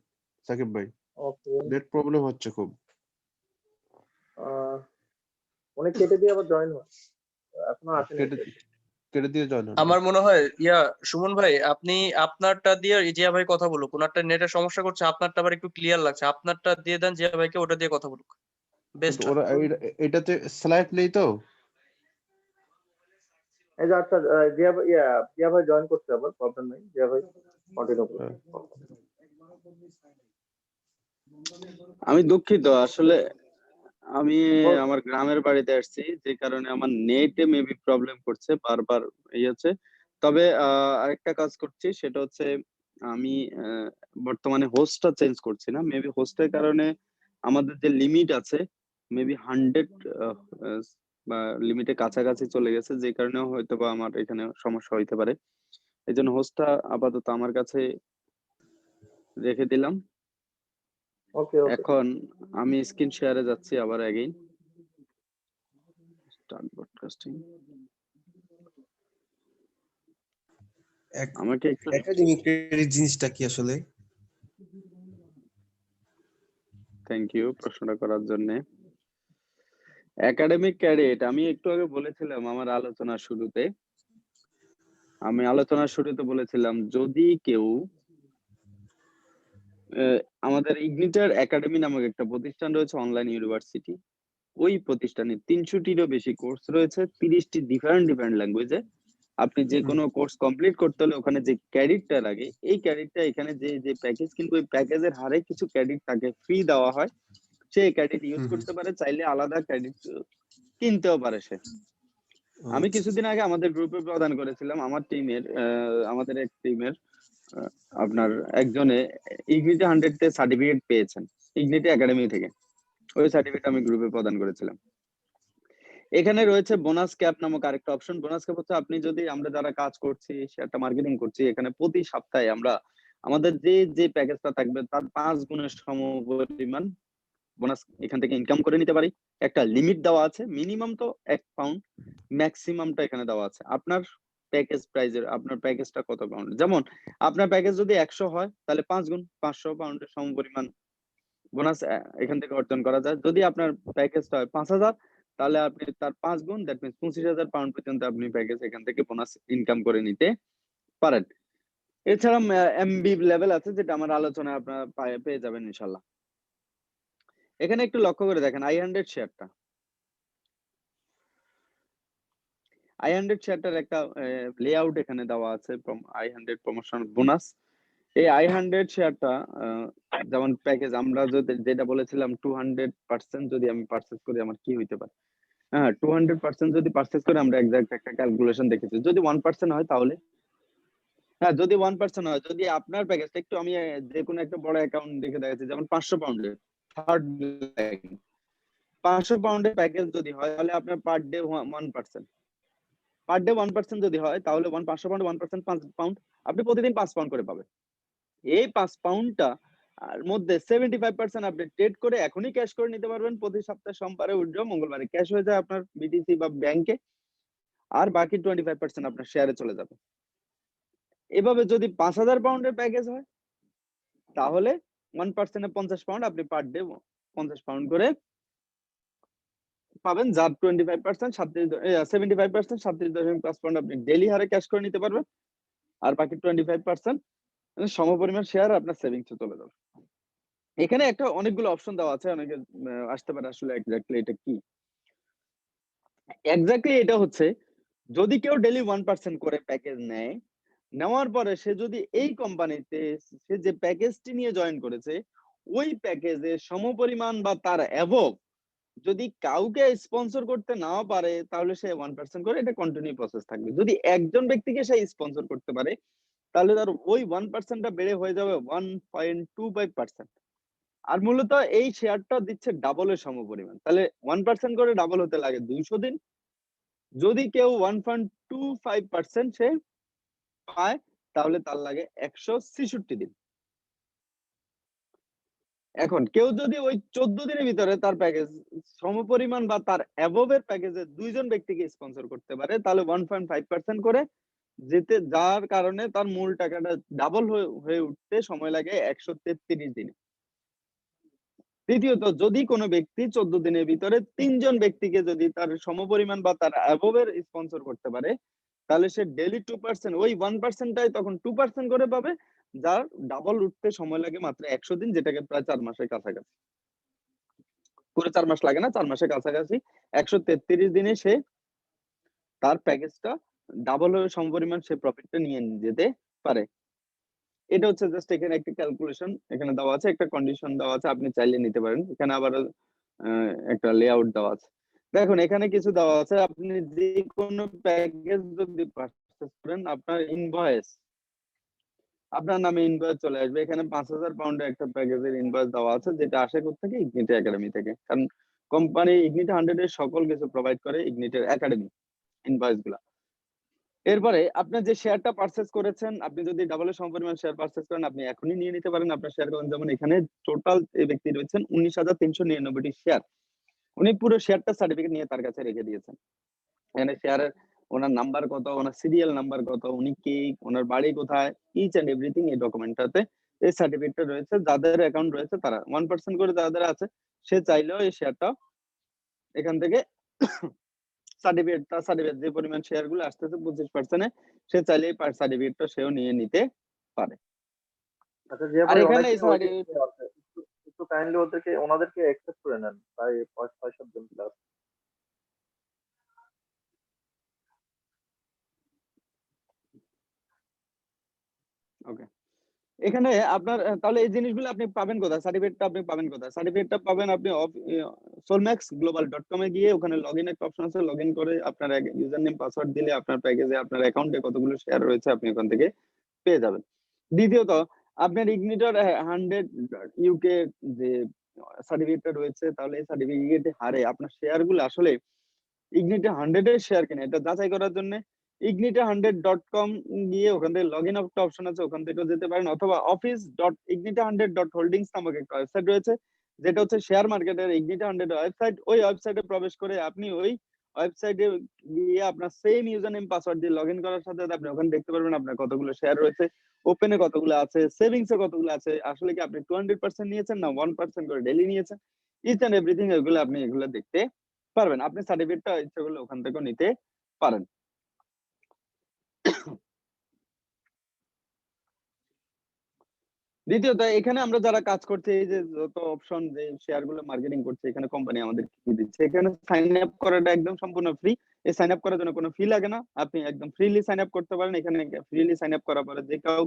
সাকিব ভাই, ওকে। নেট প্রবলেম হচ্ছে খুব। উনি কেটে দিয়ে আবার জয়েন হয়, এখনো আসেনি। কেটে কেটে দিয়ে জয়েন হন। আমার মনে হয় সুমন ভাই, আপনি আপনারটা দিয়ে জিয়া ভাই কথা বলুক। ওনারটা নেটের সমস্যা করছে, আপনারটা আবার একটু ক্লিয়ার লাগছে। আপনারটা দিয়ে দেন জিয়া ভাইকে, ওটা দিয়ে কথা বলুক, বেস্ট কিন্তু হয়। ওরা এটাতে স্লাইড নেই তো। এই যে আচ্ছা, জিয়া ভাই জয়েন করতে আবার, প্রবলেম নেই, জিয়া ভাই কন্টিনিউ করুন। আমি দুঃখিত, আসলে আমি আমার গ্রামের বাড়িতে আসছি, যে কারণে আমার নেটে মেবি প্রবলেম করছে বারবার আছে। তবে আরেকটা কাজ করছি, সেটা হচ্ছে আমি বর্তমানে হোস্টটা চেঞ্জ করছি না, মেবি হোস্টের কারণে আমাদের যে লিমিট আছে মেবি 100 বা লিমিটের কাছাকাছি চলে গেছে, যে কারণে হয়তো বা আমার এখানে সমস্যা হইতে পারে। এই জন্য হোস্টটা আপাতত আমার কাছে রেখে দিলাম। ওকে ওকে। এখন আমি স্ক্রিন শেয়ারে যাচ্ছি আবার অ্যাগেইন, স্টার্ট ব্রডকাস্টিং। আমাকে একটু একাডেমিক ক্রেডিট জিনিসটা কি আসলে? থ্যাংক ইউ প্রশ্নটা করার জন্য। একাডেমিক ক্রেডিট আমি একটু আগে বলেছিলাম আমার আলোচনার শুরুতে, বলেছিলাম যদি কেউ আমাদের ইগনিটার একাডেমি নামক একটা প্রতিষ্ঠান রয়েছে, অনলাইন ইউনিভার্সিটি। ওই প্রতিষ্ঠানে 300টিরও বেশি কোর্স রয়েছে, 30টি ডিফারেন্ট ল্যাঙ্গুয়েজে। আপনি যে কোনো কোর্স কমপ্লিট করতে হলে ওখানে যে ক্রেডিটটা লাগে, এই ক্রেডিটটা এখানে যে প্যাকেজ, কিন্তু ওই প্যাকেজের হারে কিছু ক্রেডিট তাকে ফ্রি দেওয়া হয়, সে ক্রেডিট ইউজ করতে পারে, চাইলে আলাদা ক্রেডিট কিনতেও পারে সে। আমি কিছুদিন আগে আমাদের গ্রুপে প্রদান করেছিলাম, আমাদের এক টিমের আপনার একজনে ইগনিটি 100 সার্টিফিকেট পেয়েছেন ইগনিটি একাডেমি থেকে। ওই সার্টিফিকেট আমি গ্রুপে প্রদান করেছিলাম। এখানে রয়েছে বোনাস ক্যাপ নামক আরেকটা অপশন। বোনাস ক্যাপ হচ্ছে আপনি যদি, আমরা যারা কাজ করছি সেটা মার্কেটিং করছি, এখানে প্রতি সপ্তাহে আমরা আমাদের যে প্যাকেজটা থাকবে তার 5 গুণের সমপরিমাণ বোনাস এখান থেকে ইনকাম করে নিতে পারি। একটা লিমিট দেওয়া আছে, মিনিমাম তো 1 পাউন্ড, ম্যাক্সিমামটা এখানে দেওয়া আছে। আপনার প্যাকেজ প্রাইজের আপনার প্যাকেজটা কত পাউন্ড, যেমন আপনার প্যাকেজ যদি 100 হয় তাহলে 5 গুণ 500 পাউন্ডের সমপরিমাণ বোনাস এখান থেকে অর্জন করা যায়। যদি আপনার প্যাকেজটা হয় 5000 তাহলে আপনি তার 5 গুণ, দ্যাট মিন্স 25000 পাউন্ড পর্যন্ত আপনি প্যাকেজ এখান থেকে বোনাস ইনকাম করে নিতে পারেন। এছাড়া এমবি লেভেল আছে, যেটা আমার আলোচনায় আপনারা পেয়ে যাবেন ইনশাল্লাহ। এখানে একটু লক্ষ্য করে দেখেন i100 শেয়ারটা, i100 শেয়ারটার একটা লেআউট এখানে দেওয়া আছে, i100 প্রমোশন বোনাস। এই i100 শেয়ারটা যেমন প্যাকেজ আমরা যেটা বলেছিলাম 200% যদি আমি পারচেজ করি আমার কি হইতে পারে। হ্যাঁ, 200% যদি পারচেজ করে আমরা এক্সাক্ট একটা ক্যালকুলেশন দেখেছি। যদি 1% হয় তাহলে, হ্যাঁ যদি 1% হয়, যদি আপনার প্যাকেজটা একটু আমি যে কোনো একটা বড় অ্যাকাউন্ট দেখে দেখাচ্ছি, যেমন 500 পাউন্ডের থার্ড 500 পাউন্ডের প্যাকেজ যদি হয় তাহলে আপনার পার ডে 1%, পার ডে 1% যদি হয় তাহলে 500 পাউন্ড 1% 5 পাউন্ড, আপনি প্রতিদিন 5 পাউন্ড করে পাবেন। এই 5 পাউন্ডটা আর মধ্যে 75% আপনি ট্রেড করে এখনই ক্যাশ করে নিতে পারবেন। প্রতি সপ্তাহে সোমবারে উইথড্র, মঙ্গলবারে ক্যাশ হয়ে যায় আপনার বিটিসি বা ব্যাংকে, আর বাকি 25% আপনার শেয়ারে চলে যাবে। এভাবে যদি 5000 পাউন্ডের প্যাকেজ হয় তাহলে 1% এ 50 পাউন্ড, আপনি পার ডে 50 পাউন্ড করে পাবেন, যার 25% 75% 37.5 পাউন্ড আপনি ডেইলি হারে ক্যাশ করে নিতে পারবেন, আর বাকি 25% সমপরিমাণ শেয়ার আপনার সেভিংসে চলে যাবে। এখানে একটা অনেকগুলো অপশন দেওয়া আছে, অনেকে আসতে পারে আসলে এক্স্যাক্টলি এটা কি। এক্স্যাক্টলি এটা হচ্ছে, যদি কেউ ডেইলি 1% করে প্যাকেজ নেয়, নেওয়ার পরে সে যদি এই কোম্পানিতে সে যে প্যাকেজটি নিয়ে জয়েন করেছে ওই প্যাকেজে সমপরিমাণ বা তার অ্যাবভ যদি কাউকে স্পন্সর করতে নাও পারে তাহলে সে 1% করে এটা কন্টিনিউ প্রসেস থাকবে। যদি একজন ব্যক্তিকে সে স্পন্সর করতে পারে তাহলে তার ওই 1%টা বেড়ে হয়ে যাবে 1.25%। আর মূলত এই শেয়ারটা দিচ্ছে ডাবলের সমপরিমাণ, তাহলে 1% করে ডাবল হতে লাগে 200 দিন। যদি কেউ 1.25% সে পায় তাহলে তার লাগে 166 দিন। এখন কেউ যদি ওই 14 দিনের ভিতরে তার প্যাকেজ সমপরিমাণ বা তার অ্যাবভের প্যাকেজে দুইজন ব্যক্তিকে স্পন্সর করতে পারে তাহলে 1.5% করে যেতে, যার কারণে তার মূল টাকাটা ডাবল হয়ে উঠতে সময় লাগে 133 দিনে। দ্বিতীয়ত, যদি কোনো ব্যক্তি 14 দিনের ভিতরে 3 জন ব্যক্তিকে যদি তার সমপরিমাণ বা তার অ্যাবভের স্পন্সর করতে পারে তাহলে সে ডেইলি 2%, ওই 1%টাই তখন 2% করে পাবে, যার ডাবল উঠতে সময় লাগে মাত্র 100 দিন, যেটাকে প্রায় 4 মাসের কাছাকাছি। পুরো 4 মাস লাগে না, 4 মাসের কাছাকাছি 133 দিনে সে তার প্যাকেজটা ডাবল হয়ে সমপরিমাণ সে প্রফিটটা নিয়ে যেতে পারে। এটা হচ্ছে জাস্ট এখানে একটা ক্যালকুলেশন এখানে দেওয়া আছে, একটা কন্ডিশন দেওয়া আছে, আপনি চাইলে নিতে পারেন। এখানে আবার একটা লেআউট দেওয়া আছে। দেখুন এখানে কিছু দেওয়া আছে, আপনি যে কোনো প্যাকেজ যদি পারচেজ করেন আপনার ইনভয়েস, আপনার নামে ইনভয়েস চলে আসবে। এখানে 5000 পাউন্ডের একটা প্যাকেজের ইনভয়েস দেওয়া আছে, যেটা আসে থেকে ইগনিটি একাডেমি থেকে, কারণ কোম্পানি ইগনিটি 100 এর সকল কিছু প্রোভাইড করে ইগনিটের একাডেমি ইনভয়েস গুলা। এরপরে আপনার যে শেয়ারটা পারচেজ করেছেন, আপনি যদি ডাবলের সমপরিমাণ শেয়ার পারচেজ করেন আপনি এখনই নিয়ে নিতে পারেন আপনার শেয়ার। যেমন এখানে টোটাল এই ব্যক্তি রয়েছেন 19399টি শেয়ার, উনি পুরো শেয়ারটা সার্টিফিকেট নিয়ে তার কাছে রেখে দিয়েছেন। এখানে শেয়ারের ওনার নাম্বার কত, ওনার সিরিয়াল নাম্বার কত, উনি কে, ওনার বাড়ি কোথায়, ইচ এন্ড এভরিথিং এই ডকুমেন্টটাতে এই সার্টিফিকেটটা রয়েছে। যাদের অ্যাকাউন্ট রয়েছে তারা 1% করে যাদের আছে সে চাইলেও এই শেয়ারটা এখান থেকে সার্টিফিকেট যে পরিমাণ শেয়ার গুলো আসতেছে 25% সে চাইলে এই সার্টিফিকেটটা সেও নিয়ে নিতে পারে। আচ্ছা জিয়া আর ভাই, এখানে এই অনেকে ওয়েটিং সার্টিফিকেট আছে, একটু কাইন্ডলি ওনাদেরকে অ্যাক্সেস করে নেন, প্রায় 6-7 জন প্লাস। ওকে, এখানে আপনার তাহলে এই জিনিসগুলো আপনি পাবেন কোথায়, সার্টিফিকেটটা আপনি পাবেন কোথায়? সার্টিফিকেটটা পাবেন আপনি solmaxglobal.com এ গিয়ে, ওখানে লগইন একটা অপশন আছে, লগইন করে আপনার ইউজার নেম পাসওয়ার্ড দিলে আপনার প্যাকেজে আপনার অ্যাকাউন্টে কতগুলো শেয়ার রয়েছে আপনি ওখান থেকে পেয়ে যাবেন। দ্বিতীয়ত, আপনার ইগনিটর 100 ইউকে যে সার্টিফিকেটটা রয়েছে, তাহলে এই সার্টিফিকেটের হারে আপনার শেয়ারগুলো আসলে ইগনিটে 100 এর শেয়ার কিনা এটা যাচাই করার জন্য ignite100.com গিয়ে ওখান থেকে লগইন একটা অপশন আছে, ওখান থেকেও যেতে পারেন, অথবা office.ignite100.holdings নামক একটা ওয়েবসাইট রয়েছে, যেটা হচ্ছে শেয়ার মার্কেটের ইগনিটা 100 ওয়েবসাইট। ওই ওয়েবসাইটে প্রবেশ করে আপনি ওই ওয়েবসাইটে গিয়ে আপনার সেম ইউজার নেম পাসওয়ার্ড দিয়ে লগ ইন করার সাথে সাথে আপনি ওখানে দেখতে পারবেন আপনার কতগুলো শেয়ার রয়েছে, ওপেনে কতগুলো আছে, সেভিংস এ কতগুলো আছে, আসলে কি আপনি 200% নিয়েছেন না 1% করে ডেইলি নিয়েছেন, ইচ এন্ড এভরিথিং এগুলো আপনি এগুলো দেখতে পারবেন। আপনি সার্টিফিকেটটা ইচ্ছা করলে ওখান থেকেও নিতে পারেন। দ্বিতীয়ত এখানে আমরা যারা কাজ করছি, এই যে যত অপশন যে শেয়ার গুলো মার্কেটিং করছে, এখানে কোম্পানি আমাদের কি দিচ্ছে, এখানে সাইন আপ করাটা একদম সম্পূর্ণ ফ্রি। এই সাইন আপ করার জন্য কোনো ফি লাগে না, আপনি একদম ফ্রিলি সাইন আপ করতে পারেন। এখানে ফ্রিলি সাইন আপ করার পরে যে কাউ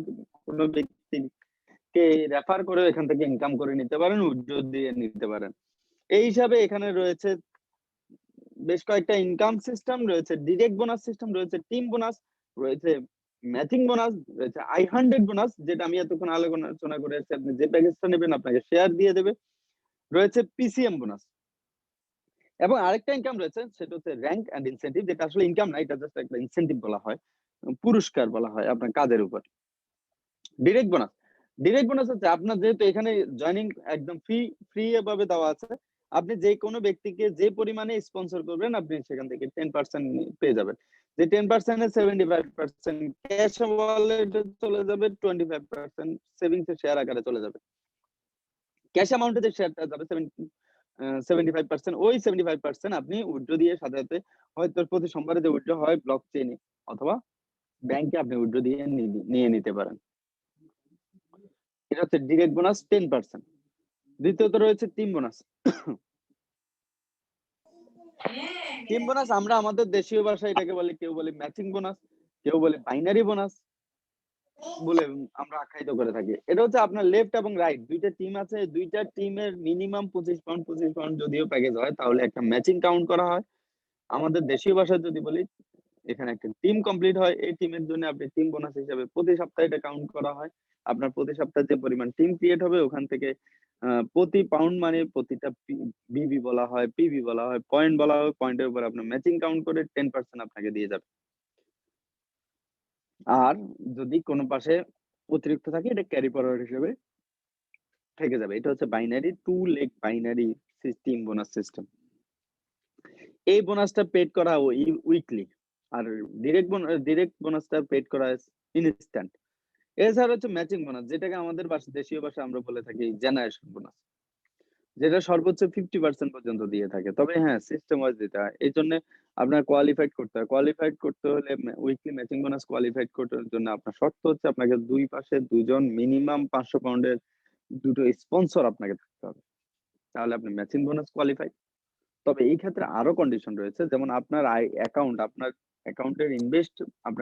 কোনো ব্যক্তিকে রেফার করে এখান থেকে ইনকাম করে নিতে পারেন, উইথড্র দিয়ে নিতে পারেন। এই হিসাবে এখানে রয়েছে বেশ কয়েকটা ইনকাম সিস্টেম রয়েছে, ডিরেক্ট বোনাস সিস্টেম রয়েছে, টিম বোনাস রয়েছে, ম্যাচিং বোনাস রয়েছে, i100 বোনাস, যেটা আমি এতক্ষণ আলোচনা করেছি। আপনি যে প্যাকেজটা নেবেন আপনাকে শেয়ার দিয়ে দেবে। রয়েছে পিসিএম বোনাস, এবং আরেকটা ইনকাম রয়েছে সেটা হচ্ছে র্যাঙ্ক এন্ড ইনসেনটিভ, যেটা আসলে ইনকাম না, এটা জাস্ট একটা ইনসেনটিভ বলা হয়, পুরস্কার বলা হয় আপনার কাজের উপর। ডিরেক্ট বোনাস, ডিরেক্ট বোনাস হচ্ছে আপনার যেহেতু এখানে জয়েনিং একদম ফ্রি ভাবে দেওয়া আছে, আপনি যে কোনো ব্যক্তিকে যে পরিমাণে স্পন্সর করবেন আপনি সেখান থেকে 10% পেয়ে যাবেন। যে 10% এর 75% ক্যাশ ওয়ালেটে চলে যাবে, 25% সেভিংস এর শেয়ার আকারে চলে যাবে। ক্যাশ অ্যামাউন্টে যে শেয়ারটা যাবে 75%, ওই 75% আপনি উইথড্র দিয়ে সাথে সাথে হয়তো প্রতি সোমবারে যে উইথড্র হয় ব্লক চেইনে অথবা ব্যাংকে আপনি উইথড্র দিয়ে নিয়ে নিতে পারেন। এটা হচ্ছে ডিরেক্ট বোনাস 10%। দ্বিতীয়ত রয়েছে টিম বোনাস। টিম বোনাস আমরা আমাদের দেশীয় ভাষায় এটাকে বলি, কেউ বলে ম্যাচিং বোনাস, কেউ বলে বাইনারি বোনাস বলে আমরা আখ্যায়িত করে থাকি। এটা হচ্ছে আপনার লেফট এবং রাইট দুইটা টিম আছে, দুইটা টিমের মিনিমাম 25 পাউন্ড যদিও প্যাকেজ হয় তাহলে একটা ম্যাচিং কাউন্ট করা হয়। আমাদের দেশীয় ভাষায় যদি বলি, এখানে একটা টিম কমপ্লিট হয়, এই টিমের জন্য আপনি টিম বোনাস হিসেবে প্রতি সপ্তাহে এটা কাউন্ট করা হয়। আপনার প্রতি সপ্তাহে যে পরিমাণ টিম ক্রিয়েট হবে ওখান থেকে প্রতি পাউন্ড মানে প্রতিটা বিবি বলা হয়, পিবি বলা হয়, পয়েন্ট বলা হয়, পয়েন্টের উপর আপনার ম্যাচিং কাউন্ট করে 10% আপনাকে দিয়ে যাবে। আর যদি কোনো পাশে অতিরিক্ত থাকে এটা ক্যারি ফরওয়ার্ড হিসেবে থেকে যাবে। এটা হচ্ছে binary 2 leg binary team bonus system. এই বোনাসটা পেড করা উইকলি, আর ডিরেক্ট বোনাসটা পেড করা ইনস্ট্যান্ট। এছাড়া হচ্ছে ম্যাচিং বোনাস, যেটাকে আমাদের দেশীয় ভাষায় আমরা বলে থাকি জেনারেশন বোনাস, যেটা সর্বোচ্চ 50% পর্যন্ত দিয়ে থাকে। তবে হ্যাঁ, সিস্টেম ওয়াইজ দিতে হয়, এই জন্য আপনার কোয়ালিফাইড করতে হয়। কোয়ালিফাইড করতে হলে উইকলি ম্যাচিং বোনাস কোয়ালিফাইড করার জন্য আপনার শর্ত হচ্ছে আপনাকে দুই পাশে দুজন মিনিমাম 500 পাউন্ডের দুটো স্পন্সর আপনাকে থাকতে হবে, তাহলে আপনি ম্যাচিং বোনাস কোয়ালিফাইড। তবে এই ক্ষেত্রে আরো কন্ডিশন রয়েছে, যেমন আপনার আপনার অ্যাকাউন্টের আপনার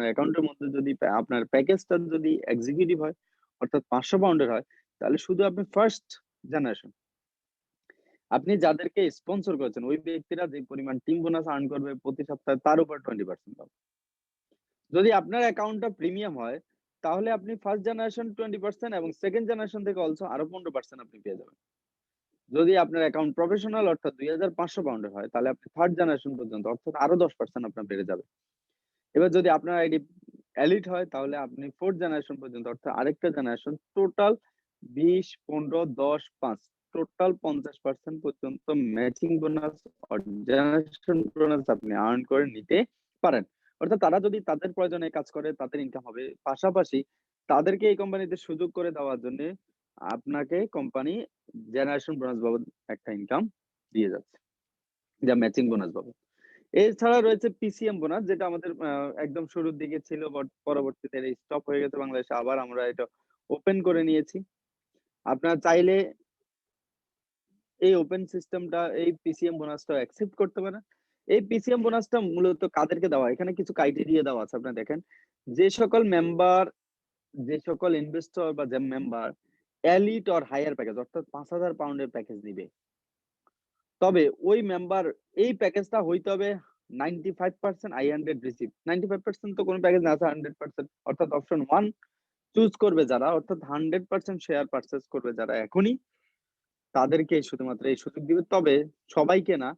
অ্যাকাউন্টের মধ্যে যদি আপনার প্যাকেজটা যদি এক্সিকিউটিভ হয় অর্থাৎ 500 পাউন্ডের হয়, তাহলে শুধু আপনি ফার্স্ট জেনারেশন, আপনি যাদেরকে স্পন্সর করেছেন ওই ব্যক্তিরা যে পরিমাণ টিম বোনাস আর্ন করবে প্রতি সপ্তাহে তার উপর 20% পাবে। যদি আপনার অ্যাকাউন্টটা প্রিমিয়াম হয় তাহলে আপনি ফার্স্ট জেনারেশন 20% এবং সেকেন্ড জেনারেশন থেকে অলসো আরো 15% আপনি পেয়ে যাবেন। যদি আপনার অ্যাকাউন্ট প্রফেশনাল অর্থাৎ 2500 পাউন্ডের হয় তাহলে আপনি থার্ড জেনারেশন পর্যন্ত অর্থাৎ আরো 10% আপনার বেড়ে যাবে। এবার যদি আপনার আইডি এলিট হয় তাহলে আপনি ফোর্থ জেনারেশন পর্যন্ত অর্থাৎ আরেকটা জেনারেশন টোটাল 20, 15, 10, 5 টোটাল 50% পর্যন্ত ম্যাচিং বোনাস আর জেনারেশন বোনাস আপনি আর্ন করে নিতে পারেন। অর্থাৎ তারা যদি তাদের প্রয়োজনে কাজ করে তাদের ইনকাম হবে, পাশাপাশি তাদেরকে এই কোম্পানিতে সুযোগ করে দেওয়ার জন্য আপনাকে কোম্পানি জেনারেশন বোনাস বাবদ একটা ইনকাম দিয়ে যাচ্ছে, যা ম্যাচিং বোনাস বাবদ। এছাড়া রয়েছে পিসিএম বোনাস, যেটা আমাদের একদম শুরুর দিকে ছিল, বাট পরবর্তীতে স্টপ হয়ে গেছে বাংলাদেশে, আবার আমরা এটা ওপেন করে নিয়েছি। আপনারা চাইলে এই ওপেন সিস্টেমটা, এই পিসিএম বোনাসটা অ্যাকসেপ্ট করতে পারেন। এই পিসিএম বোনাসটা মূলত কাদেরকে দেওয়া, এখানে কিছু ক্রাইটেরিয়া দেওয়া আছে, আপনারা দেখেন। যে সকল ইনভেস্টর বা যে member elite or higher package অর্থাৎ 5000 পাউন্ডের প্যাকেজ নিবে, তবে ওই মেম্বার এই প্যাকেজটা হইতে হবে 95% i100 রিসিভ। 95% তো কোনো প্যাকেজ না আছে 100%, অর্থাৎ অপশন 1 চুজ করবে যারা, অর্থাৎ 100% শেয়ার পারচেজ করবে যারা এখনই, তাদেরকে শুধুমাত্র এই সুযোগ দিবে। তবে সবাইকে না,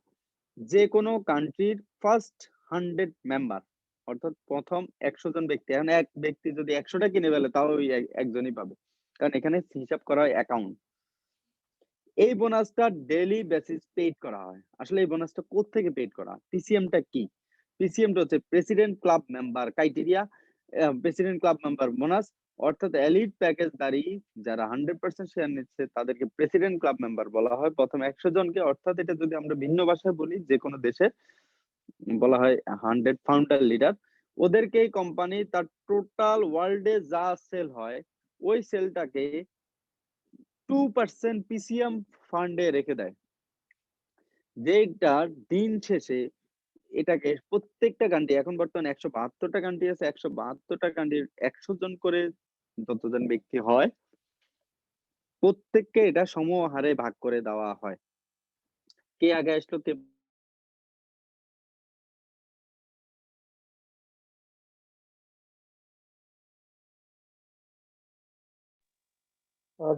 যে কোনো কান্ট্রির ফার্স্ট 100 মেম্বার অর্থাৎ প্রথম 100 জন ব্যক্তি, এখন এক ব্যক্তি যদি 100টা কিনে ফেলে তাও ওই একজনই পাবে, কারণ এখানে হিসাব করা হয় অ্যাকাউন্ট। এই বোনাসটা ডেইলি বেসিস পেইড করা হয়। আসলে এই বোনাসটা কোত্থেকে পেইড করা হয়? পিসিএমটা কি? পিসিএমটা হচ্ছে president club member criteria, president club member bonus. অর্থাৎ এলিট প্যাকেজধারী যারা 100% শেয়ার নিচ্ছে তাদেরকে প্রেসিডেন্ট ক্লাব মেম্বার বলা হয় প্রথম 100 জনকে। অর্থাৎ এটা যদি আমরা ভিন্ন ভাষায় বলি, যে কোনো দেশে বলা হয় 100 ফাউন্ডার লিডার। ওদেরকেই কোম্পানি তার টোটাল ওয়ার্ল্ডে যা সেল হয় ওই সেলটাকে 2% পিসিএম ফান্ডে রেখে দেয়, যেটা দিন শেষে এটাকে প্রত্যেকটা কান্ট্রি, এখন বর্তমানে 172টা কান্ট্রি আছে, 172টা কান্ট্রির 100 জন করে যতজন ব্যক্তি হয় প্রত্যেককে এটা সম হারে ভাগ করে দেওয়া হয়। কে আগে আসলো কে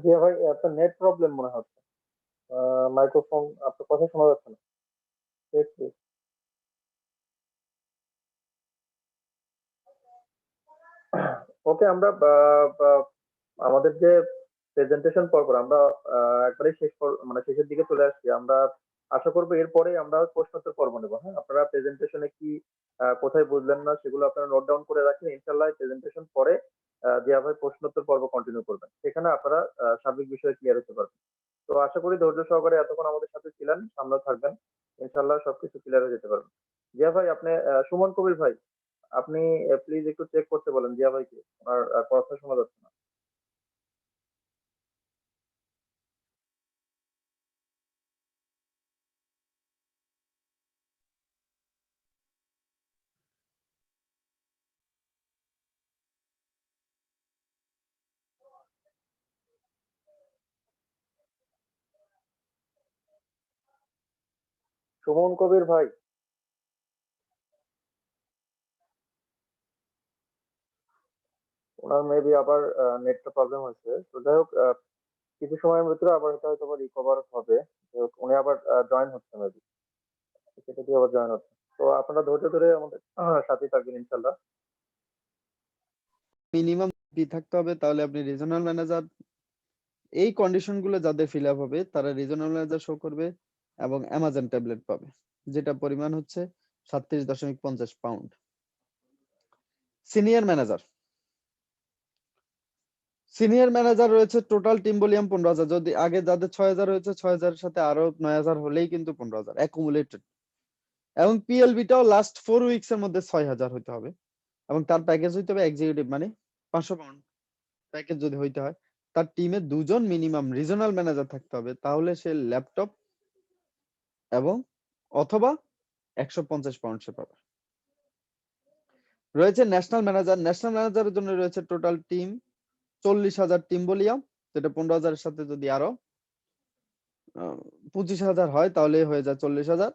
জিয়া ভাই, আপনার নেট প্রবলেম মনে হচ্ছে। মাইক্রোফোন, আপনার কথা শোনা যাচ্ছে না। Check please. ওকে, আমরা আমাদের যে প্রেজেন্টেশন পর্ব আমরা একবারে মানে শেষের দিকে চলে আসছি। আমরা আশা করবো এরপরে আমরা প্রশ্নোত্তর পর্ব নেবো। হ্যাঁ, আপনারা প্রেজেন্টেশনে কি কোথায় বুঝলেন না সেগুলো আপনারা নোট ডাউন করে রাখেন। ইনশাল্লাহ প্রেজেন্টেশন পরে যেভাবে প্রশ্নোত্তর পর্ব কন্টিনিউ করবেন, সেখানে আপনারা সার্বিক বিষয়ে ক্লিয়ার হতে পারবেন। তো আশা করি ধৈর্য সহকারে এতক্ষণ আমাদের সাথে ছিলেন, সামনে থাকবেন, ইনশাল্লাহ সবকিছু ক্লিয়ার হয়ে যেতে পারবেন। জিয়া ভাই, আপনি সুমন কবির ভাই, আপনি প্লিজ একটু চেক করতে বলেন জিয়া ভাইকে, ওনার কথা শোনা যাচ্ছে না। সুমন কবির ভাই, ওনার মেবি আবার নেটটা প্রবলেম হয়েছে। তো যাই হোক, কিছু সময়ের ভিতরে আবার এটা হয়তো রিকভার হবে। যাই হোক, উনি আবার জয়েন হচ্ছে মেবি, সেটা দিয়ে আবার জয়েন হচ্ছে। তো আপনারা ধৈর্য ধরে আমাদের সাথে থাকবেন ইনশাল্লাহ। মিনিমাম থাকতে হবে, তাহলে আপনি রিজনাল ম্যানেজার, এই কন্ডিশন গুলো যাদের ফিল আপ হবে তারা রিজনাল ম্যানেজার শো করবে এবং অ্যামাজন ট্যাবলেট পাবে, যেটা পরিমাণ হচ্ছে 37.50 pound. Senior manager, senior manager রয়েছে টোটাল টিম ভলিউম 15,000। যদি আগে যাদের 6,000 হয়েছে 6,000 এর সাথে আরো 9,000 হলেই কিন্তু 15,000 অ্যাকুমুলেটেড। এবং পিএলবিটাও লাস্ট 4 উইকস এর মধ্যে 6,000 হতে হবে এবং তার প্যাকেজ হইতে হবে এক্সিকিউটিভ মানে 500 পাউন্ড প্যাকেজ যদি হইতে হয়। তার টিমে 2 জন মিনিমাম রিজনাল ম্যানেজার থাকতে হবে, তাহলে সে ল্যাপটপ এবং অথবা 150 পাউন্ড সে পাবে। রয়েছে ন্যাশনাল ম্যানেজার, ন্যাশনাল ম্যানেজারের জন্য রয়েছে টোটাল টিম 40,000 টিম ভলিউম, যেটা 15,000 এর সাথে যদি আরো 25,000 হয় তাহলে হয়ে যায় 40,000।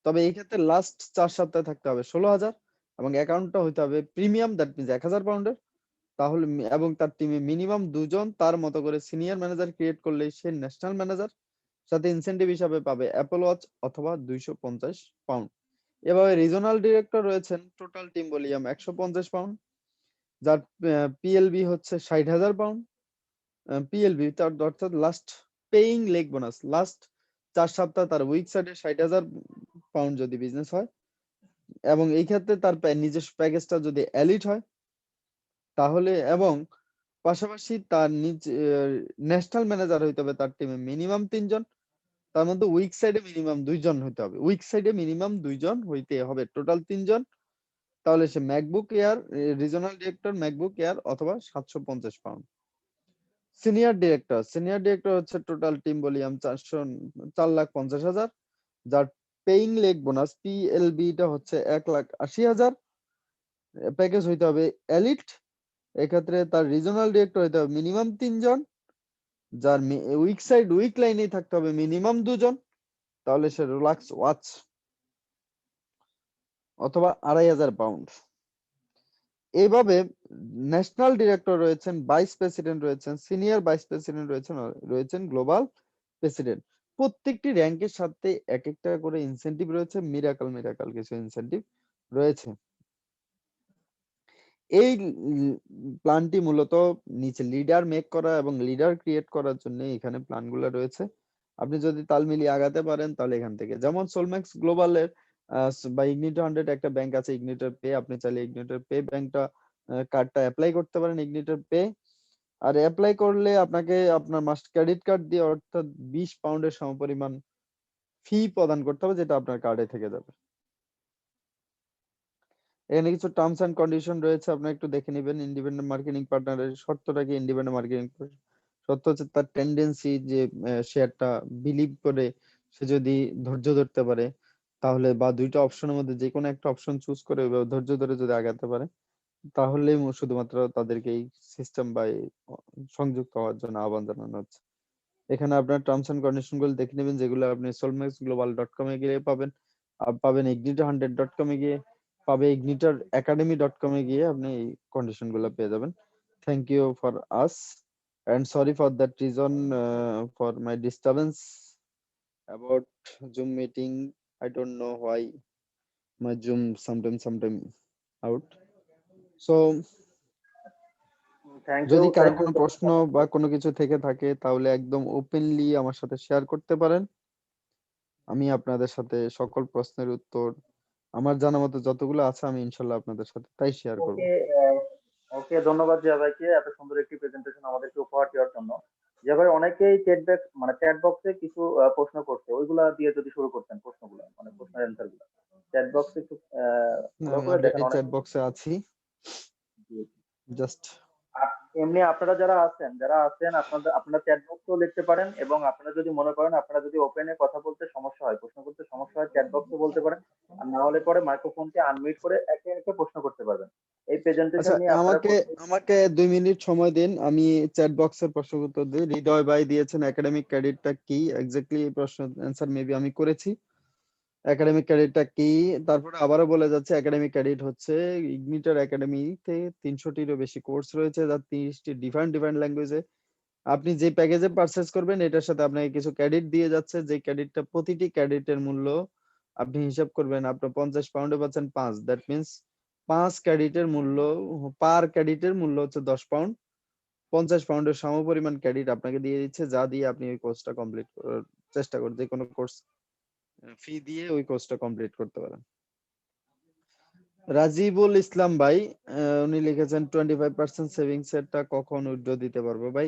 তবে এই ক্ষেত্রে লাস্ট 4 সপ্তাহে থাকতে হবে 16,000 এবং অ্যাকাউন্টটা হইতে হবে প্রিমিয়াম, দ্যাট মিনস 1,000 পাউন্ডের। তাহলে এবং তার টিমে মিনিমাম 2 জন তার মতো করে সিনিয়র ম্যানেজার ক্রিয়েট করলে সে ন্যাশনাল ম্যানেজার, সাথে ইনসেনটিভ হিসাবে পাবে অ্যাপল ওয়াচ অথবা 250 পাউন্ড। এভাবে রিজনাল ডিরেক্টর রয়েছেন, টোটাল টিম ভলিউম 150 পাউন্ড, যার পিএলবি হচ্ছে 60,000 পাউন্ড। পিএলবি তার অর্থাৎ last paying leg bonus, last 4 সপ্তাহ তার উইক সাইডে 60,000 পাউন্ড যদি বিজনেস হয়, এবং এই ক্ষেত্রে তার নিজস্ব প্যাকেজটা যদি এলিট হয় তাহলে, এবং পাশাপাশি তার নিজ ন্যাশনাল ম্যানেজার হইতে হবে তার টিমে মিনিমাম 3 জন, তার মধ্যে উইক সাইডে মিনিমাম 2 জন হইতে হবে, উইক সাইডে মিনিমাম 2 জন হইতে হবে, টোটাল 3 জন। তাহলে সে MacBook air regional director MacBook air অথবা 750 pound. Senior director, senior director হচ্ছে টোটাল টিম ভলিউম 4,50,000, যার পেইং লেগ বোনাস পিএলবি টা হচ্ছে 1,80,000, প্যাকেজ হইতে হবে এলিট। এক্ষেত্রে তার রিজনাল ডিরেক্টর হইতে হবে মিনিমাম 3 জন, যার উইক সাইড উইক লাইনে থাকতে হবে মিনিমাম 2 জন, তাহলে সে রোলাক্স ওয়াচ অথবা 2,500 পাউন্ড। এইভাবে ন্যাশনাল ডিরেক্টর রয়েছেন, ভাইস প্রেসিডেন্ট রয়েছেন, সিনিয়র ভাইস প্রেসিডেন্ট রয়েছেন গ্লোবাল প্রেসিডেন্ট। প্রত্যেকটি র্যাঙ্কের সাথে এক একটা করে ইনসেনটিভ রয়েছে, মিরাকল কিছু ইনসেনটিভ রয়েছে। এই প্ল্যানটি মূলত নিচে লিডার মেক করা এবং লিডার ক্রিয়েট করার জন্য এখানে প্ল্যানগুলো রয়েছে। আপনি যদি তাল মিলিয়ে আগাতে পারেন তাহলে এখান থেকে, যেমন সোলম্যাক্স গ্লোবালের বা ইগনিটো 100 একটা ব্যাংক আছে ইগনিটর পে, আপনি চাইলে ইগনিটর পে ব্যাংকটা কার্ডটা অ্যাপ্লাই করতে পারেন ইগনিটর পে। আর অ্যাপ্লাই করলে আপনাকে আপনার মাস্ট ক্রেডিট কার্ড দিয়ে অর্থাৎ 20 পাউন্ডের সমপরিমাণ ফি প্রদান করতে হবে, যেটা আপনার কার্ডে থেকে যাবে। এখানে কিছু টার্মস এন্ড কন্ডিশন রয়েছে, আপনারা একটু দেখে নেবেন। ইন্ডিপেন্ডেন্ট মার্কেটিং পার্টনারের শর্তটা কি? ইন্ডিপেন্ডেন্ট মার্কেটিং শর্ত হচ্ছে তার টেন্ডেন্সি যে শেয়ারটা বিলিভ করে সে যদি ধৈর্য ধরতে পারে তাহলে, বা দুইটা অপশনের মধ্যে যে কোনো একটা অপশন চুজ করে ধৈর্য ধরে যদি আগাতে পারে তাহলেই শুধুমাত্র তাদেরকে এই সিস্টেম বা এই সংযুক্ত হওয়ার জন্য আহ্বান জানানো হচ্ছে। এখানে আপনার টার্মস এন্ড কন্ডিশন গুলো দেখে নেবেন, যেগুলো আপনি solmaxglobal.com এ গিয়ে পাবেন, পাবেন igniter100.com এ গিয়ে, পাবে igniteracademy.com এ গিয়ে আপনি এই কন্ডিশন গুলো পেয়ে যাবেন। Thank you for us and sorry for that reason for my disturbance about Zoom meeting. I don't know why my Zoom sometime out. So thank you যদি কারো থ্যাংক ইউ কোনো প্রশ্ন বা কোনো কিছু থেকে থাকে তাহলে একদম ওপেনলি আমার সাথে শেয়ার করতে পারেন। আমি আপনাদের সাথে সকল প্রশ্নের উত্তর আমার জানা মতো যতগুলো আছে আমি ইনশাল্লাহ আপনাদের সাথে তাই শেয়ার করব। ওকে। ওকে, ধন্যবাদ জিয়া ভাইকে এত সুন্দর একটি প্রেজেন্টেশন আমাদেরকে উপহার দেওয়ার জন্য। জিয়া ভাই, অনেকেই চ্যাট বক্সে কিছু প্রশ্ন করছে, ওইগুলা দিয়ে যদি শুরু করতেন প্রশ্নগুলো, মানে প্রশ্নের অ্যান্সার গুলো চ্যাট বক্সে একটু ফলো আমি করে দেখেন অলরেডি অনেক। চ্যাট বক্সে আছি, জাস্ট এমনি আপনারা যারা আছেন আপনারা চ্যাট বক্সেও লিখতে পারেন, এবং আপনারা যদি মনে করেন আপনারা যদি ওপেনে কথা বলতে সমস্যা হয়, প্রশ্ন করতে সমস্যা হয়, চ্যাট বক্সে বলতে পারেন। আর না হলে পরে মাইক্রোফোনকে আনমিউট করে একে একে প্রশ্ন করতে পারবেন। এই প্রেজেন্টেশন আচ্ছা, নিয়ে আপনারা আমাকে 2 মিনিট সময় দিন, আমি চ্যাট বক্সের প্রশ্ন উত্তর দিই। হৃদয় ভাই দিয়েছেন একাডেমিক ক্রেডিটটা কি, এক্স্যাক্টলি এই প্রশ্ন অ্যান্সার মেবি আমি করেছি। একাডেমিক ক্রেডিটটা কি, তারপরে আবারও বলে যাচ্ছে একাডেমিক ক্রেডিট হচ্ছে ইগনিটার একাডেমিতে 300টিরও বেশি কোর্স রয়েছে, যা 30টি ডিফারেন্ট ল্যাঙ্গুয়েজে। আপনি যে প্যাকেজে পারচেজ করবেন এটার সাথে আপনাকে কিছু ক্রেডিট দিয়ে যাচ্ছে, যে ক্রেডিটটা প্রতিটি ক্রেডিটের মূল্য আপনি হিসাব করবেন আপনার 50 পাউন্ডে পাচ্ছেন 5, দ্যাট মিন্স 5 ক্রেডিটের মূল্য, পার ক্রেডিটের মূল্য হচ্ছে 10 পাউন্ড। 50 পাউন্ডের সমপরিমাণ ক্রেডিট আপনাকে দিয়ে দিচ্ছে, যা দিয়ে আপনি ওই কোর্সটা কমপ্লিট করার চেষ্টা করুন, যে কোনো কোর্স ফি দিয়ে ওই কোর্সটা কমপ্লিট করতে পারেন। রাজিবুল ইসলাম ভাই উনি লিখেছেন 25% সেভিংস এরটা কখন উইথড্র দিতে পারবো? ভাই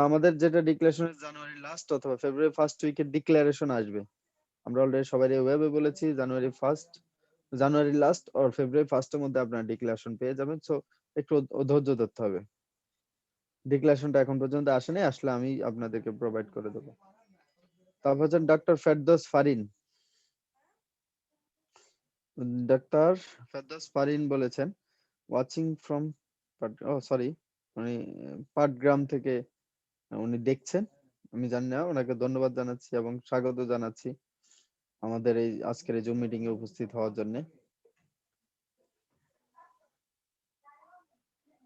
আমাদের যেটা ডিক্লারেশন জানুয়ারি লাস্ট অথবা ফেব্রুয়ারি ফার্স্ট উইকের ডিক্লারেশন আসবে। আমরা অলরেডি সবাই ওয়েবে বলেছি জানুয়ারি লাস্ট আর ফেব্রুয়ারি ফার্স্টের মধ্যে আপনারা ডিক্লারেশন পেয়ে যাবেন। সো একটু ধৈর্য ধরতে হবে, ডিক্লারেশনটা এখন পর্যন্ত আসেনি, আসলে আমি আপনাদেরকে প্রোভাইড করে দেবো। তারপর হচ্ছেন ডক্টর ফেরদৌস ফারিন বলেছেন ওয়াচিং ফ্রম উনি পাটগ্রাম থেকে উনি দেখছেন। আমি জানি না, ওনাকে ধন্যবাদ জানাচ্ছি এবং স্বাগত জানাচ্ছি আমাদের এই আজকের এই জুম মিটিং এ উপস্থিত হওয়ার জন্য।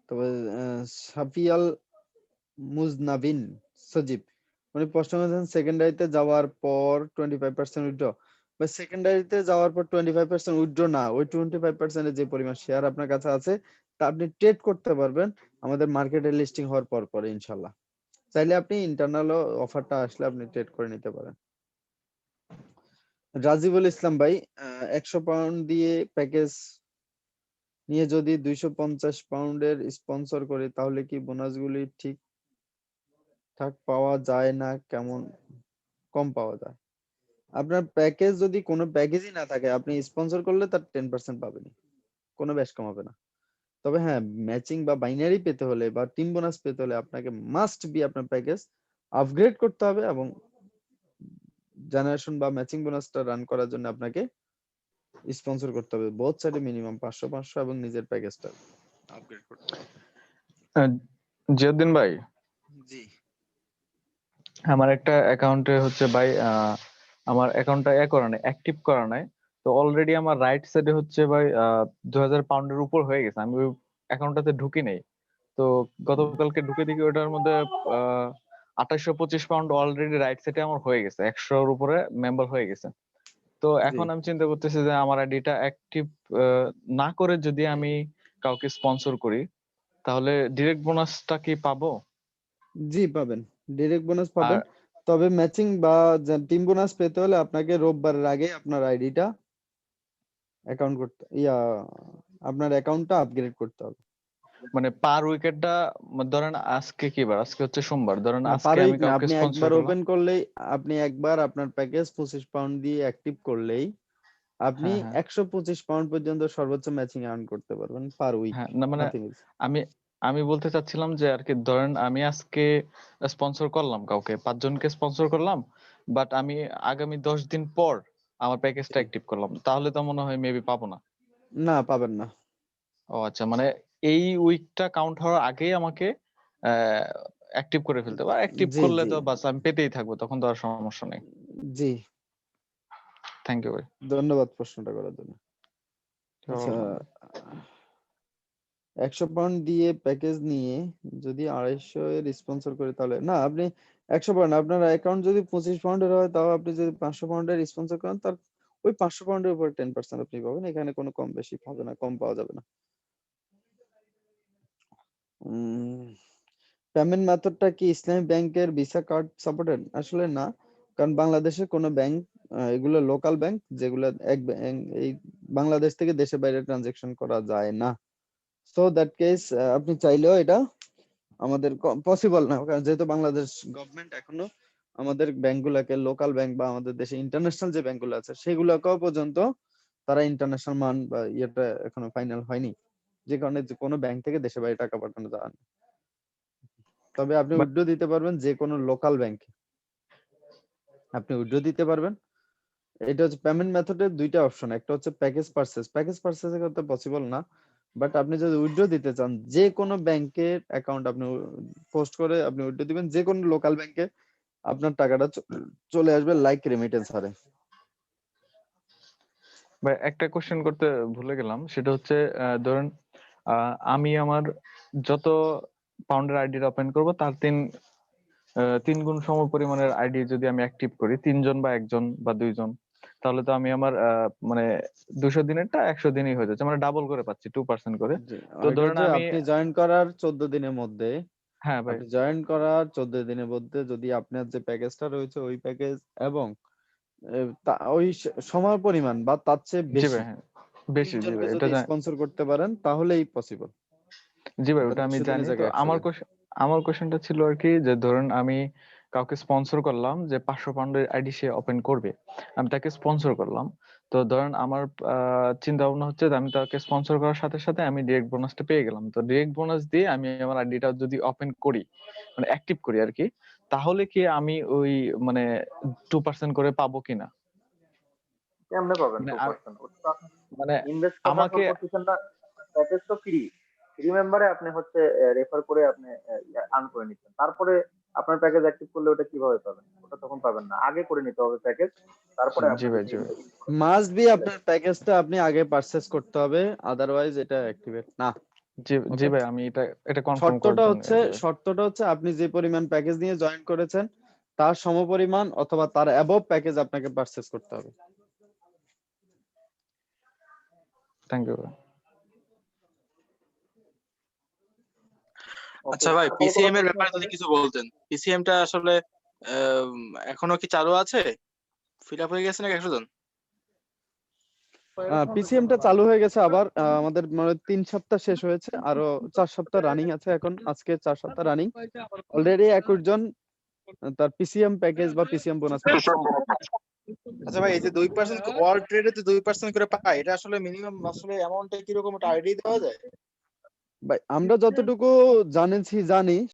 তবে সাফিয়াল মুজনাবিন সজীব উনি প্রশ্ন করেছেন সেকেন্ডারিতে যাওয়ার পর 25% উইথড্র। বা সেকেন্ডারিতে যাওয়ার পর 25% উইথড্র না, ওই 25% এর যে পরিমাণ শেয়ার আপনার কাছে আছে তা আপনি ট্রেড করতে পারবেন আমাদের মার্কেটে লিস্টিং হওয়ার পর ইনশাল্লাহ। চাইলে আপনি ইন্টারনাল অফারটা আসলে আপনি ট্রেড করে নিতে পারেন। রাজিবুল ইসলাম ভাই 100 পাউন্ড দিয়ে প্যাকেজ নিয়ে যদি 250 পাউন্ডের স্পন্সর করে তাহলে কি বোনাসগুলি ঠিকঠাক পাওয়া যায় না কেমন কম পাওয়া যায়? আপনার প্যাকেজ যদি কোনো প্যাকেজই না থাকে আপনি স্পন্সর করলে তার 10% পাবেন, কোনো ব্যাস কম হবে না। তবে হ্যাঁ, ম্যাচিং বা বাইনারি পেতে হলে বা টিম বোনাস পেতে হলে আপনাকে মাস্ট বি আপনার প্যাকেজ আপগ্রেড করতে হবে, এবং জেনারেশন বা ম্যাচিং বোনাসটা রান করার জন্য আপনাকে স্পন্সর করতে হবে বোথ সাইডে মিনিমাম 500 এবং নিজের প্যাকেজটা আপগ্রেড করতে হবে। জিয়াউদ্দিন ভাই, জি আমার একটা অ্যাকাউন্টে হচ্ছে ভাই আমার অ্যাকাউন্টটা অ্যাক্টিভ করা নাই। তো অলরেডি আমার রাইট সাইডে হচ্ছে ভাই 2000 পাউন্ডের উপর হয়ে গেছে, আমি ওই অ্যাকাউন্টটাতে ঢুকি নেই। তো গতকালকে ঢুকে দেখি ওটার মধ্যে 2825 পাউন্ড অলরেডি রাইট সাইডে আমার হয়ে গেছে, 100-র উপরে মেম্বার হয়ে গেছে। তো এখন আমি চিন্তা করতেছি যে আমার আইডিটা অ্যাক্টিভ না করে যদি আমি কাউকে স্পন্সর করি তাহলে ডিরেক্ট বোনাসটা কি পাবো? জি পাবেন, ডিরেক্ট বোনাস পাবেন। তবে ম্যাচিং বা টিম বোনাস পেতে হলে আপনাকে রোববারের আগে আপনার আইডিটা আপনার অ্যাকাউন্টটা আপগ্রেড করতে হবে। মানে পার উইকেটটা ধরেন আজকে কি বার, আজকে হচ্ছে সোমবার, ধরেন না, আজকে পার আমি উইক না, কাউকে আপনি স্পন্সর একবার করলাম। ওপেন করলেই, আপনি একবার আপনার প্যাকেজ 25 পাউন্ড দিয়ে অ্যাক্টিভ করলেই আপনি হ্যাঁ হ্যাঁ 125 পাউন্ড পর্যন্ত সর্বোচ্চ ম্যাচিং আর্ন করতে পারবেন পার উইক। হ্যাঁ, না মানে নাথিং এলস। আমি আমি বলতে চাচ্ছিলাম যে আর কি, ধরেন আমি আজকে স্পন্সর করলাম কাউকে, 5 জনকে স্পন্সর করলাম, বাট আমি আগামী 10 দিন পর আমার প্যাকেজটা অ্যাক্টিভ করলাম, তাহলে তো মনে হয় মেবি পাবো না। না, পাবেন না। ও আচ্ছা, মানে এই উইকটা কাউন্ট হওয়ার আগেই আমাকে অ্যাক্টিভ করে ফেলতে হবে, অ্যাক্টিভ জি করলে জি তো বাস আমি পেতেই থাকবো, তখন তো আর সমস্যা নেই। জি, থ্যাংক ইউ ভাই। ধন্যবাদ প্রশ্নটা করার জন্য। আচ্ছা, Welcome. 100 পাউন্ড দিয়ে প্যাকেজ নিয়ে যদি 250 এর স্পন্সর করে, তাহলে না, আপনি 100 পাউন্ড, আপনার অ্যাকাউন্ট যদি 25 পাউন্ডের হয়, তাও আপনি যদি 500 পাউন্ডের স্পন্সর করেন, তার ওই 500 পাউন্ডের উপর 10% আপনি পাবেন। এখানে কোনো কম বেশি হবে না, কম পাওয়া যাবে না। পেমেন্ট মেথডটা কি ইসলামী ব্যাংকের ভিসা কার্ড সাপোর্টেড? আসলে না, কারণ বাংলাদেশের কোনো ব্যাংক, এগুলো লোকাল ব্যাংক, যেগুলো এই বাংলাদেশ থেকে দেশের বাইরে ট্রানজাকশন করা যায় না। সো দ্যাট কেস আপনি চাইলেও এটা আমাদের পসিবল না, কারণ যেহেতু বাংলাদেশ গভর্নমেন্ট এখনো আমাদের ব্যাংকগুলোকে, লোকাল ব্যাংক বা আমাদের দেশে ইন্টারন্যাশনাল যে ব্যাংকগুলো আছে সেগুলোকেও পর্যন্ত তারা ইন্টারন্যাশনাল মান বা ইয়েটা এখনো ফাইনাল হয়নি, যে কারণে যে কোনো ব্যাংক থেকে দেশের বাইরে টাকা পাঠানো যায় না। তবে আপনি But উইথড্র দিতে পারবেন যে কোনো লোকাল ব্যাংকে, আপনি উইথড্র দিতে পারবেন। এটা হচ্ছে পেমেন্ট মেথডের দুইটা অপশন, একটা হচ্ছে প্যাকেজ পারচেজ, প্যাকেজ পারচেজ করতে পসিবল না, বাট আপনি যদি উইথড্র দিতে চান, যে কোনো ব্যাংকের অ্যাকাউন্ট আপনি পোস্ট করে আপনি উইথড্র দিবেন, যে কোনো লোকাল ব্যাংকে আপনার টাকাটা চলে আসবে লাইক রেমিটেন্স হারে। ভাই একটা কোশ্চেন করতে ভুলে গেলাম, সেটা হচ্ছে ধরেন আমি আমার যত পাউন্ডের আইডি ওপেন করব তার 3 গুণ সম পরিমাণের আইডি যদি আমি অ্যাক্টিভ করি, 3 জন বা 1 জন বা 2 জন, তাহলে তো আমি আমার মানে 200 দিনেরটা 100 দিনই হয়ে যাচ্ছে, মানে ডাবল করে পাচ্ছি 2% করে। তো এটা ধরেন হচ্ছে আমি, আপনি জয়েন করার 14 দিনের মধ্যে, হ্যাঁ ভাই, আপনি জয়েন করার 14 দিনের মধ্যে যদি আপনার যে প্যাকেজটা রয়েছে ওই প্যাকেজ এবং ওই সম পরিমাণ বা তার চেয়ে জি বেশি ভাই, হ্যাঁ বেশি, জি তিনজনকে ভাই এটা যদি স্পন্সর করতে পারেন তাহলেই পসিবল। জি ভাই, ওটা আমি 200 জানি। দিনের তো জায়গায় 100 দিন। আমার কোশ্চেনটা ছিল আর কি, যে ধরুন আমি কাউকে স্পন্সর করলাম যে 500 পাউন্ডের আইডি সে ওপেন করবে, আমি তাকে স্পন্সর করলাম। তো ধরেন আমার চিন্তা ভাবনা হচ্ছে যে আমি তাকে স্পন্সর করার সাথে সাথে আমি ডিরেক্ট বোনাসটা পেয়ে গেলাম। তো ডিরেক্ট বোনাস দিয়ে আমি আমার আইডিটা যদি ওপেন করি, মানে অ্যাক্টিভ করি আর কি, তাহলে কি আমি ওই মানে 2% করে পাবো কিনা? কেমনে পাবেন মানে 2%? ওটা তো আপনি মানে ইনভেস্ট আমাকে, করতেছেন না, প্যাকেজ তো ফ্রি। ফ্রি মেম্বারে আপনি হচ্ছে রেফার করে আপনি আর্ন করে নিচ্ছেন। তারপরে আপনার প্যাকেজ অ্যাক্টিভ করলে ওটা কিভাবে পাবেন? ওটা তখন পাবেন না। আগে করে নিতে হবে প্যাকেজ। তারপরে জি আপনি ভাই, যদি জি ভাই, মাস্ট বি আপনার প্যাকেজটা আপনি আগে পারচেজ করতে হবে, আদারওয়াইজ এটা অ্যাক্টিভেট না। জি জি ওকে, ভাই, আমি এটা কনফার্ম করার জন্য আর কি ভাই। শর্তটা হচ্ছে আপনি যে পরিমাণ প্যাকেজ নিয়ে জয়েন করেছেন তার সমপরিমাণ অথবা তার অ্যাবভ প্যাকেজ আপনাকে পারচেজ করতে হবে। থ্যাংক ইউ ভাই। আচ্ছা ভাই, পিসিএম এর ব্যাপারে যদি কিছু বলতেন। পিসিএম টা আসলে এখনো কি চালু আছে? ফিল আপ হয়ে গেছে নাকি 100 জন? পিসিএম টা চালু হয়ে গেছে আবার, আমাদের মানে 3 সপ্তাহ শেষ হয়েছে, আরো 4 সপ্তাহ রানিং আছে। এখন আজকে 4 সপ্তাহ রানিং, অলরেডি 21 জন তার পিসিএম প্যাকেজ বা পিসিএম বোনাস পেয়েছে। আচ্ছা ভাই, এই যে 2% ওয়ার্ল্ড ট্রেডে যে 2% করে পায়, এটা আসলে মিনিমাম আসলে অ্যামাউন্টটা কিরকম, একটা আইডিয়া দেওয়া যায়? ভাই আমরা যতটুকু জানি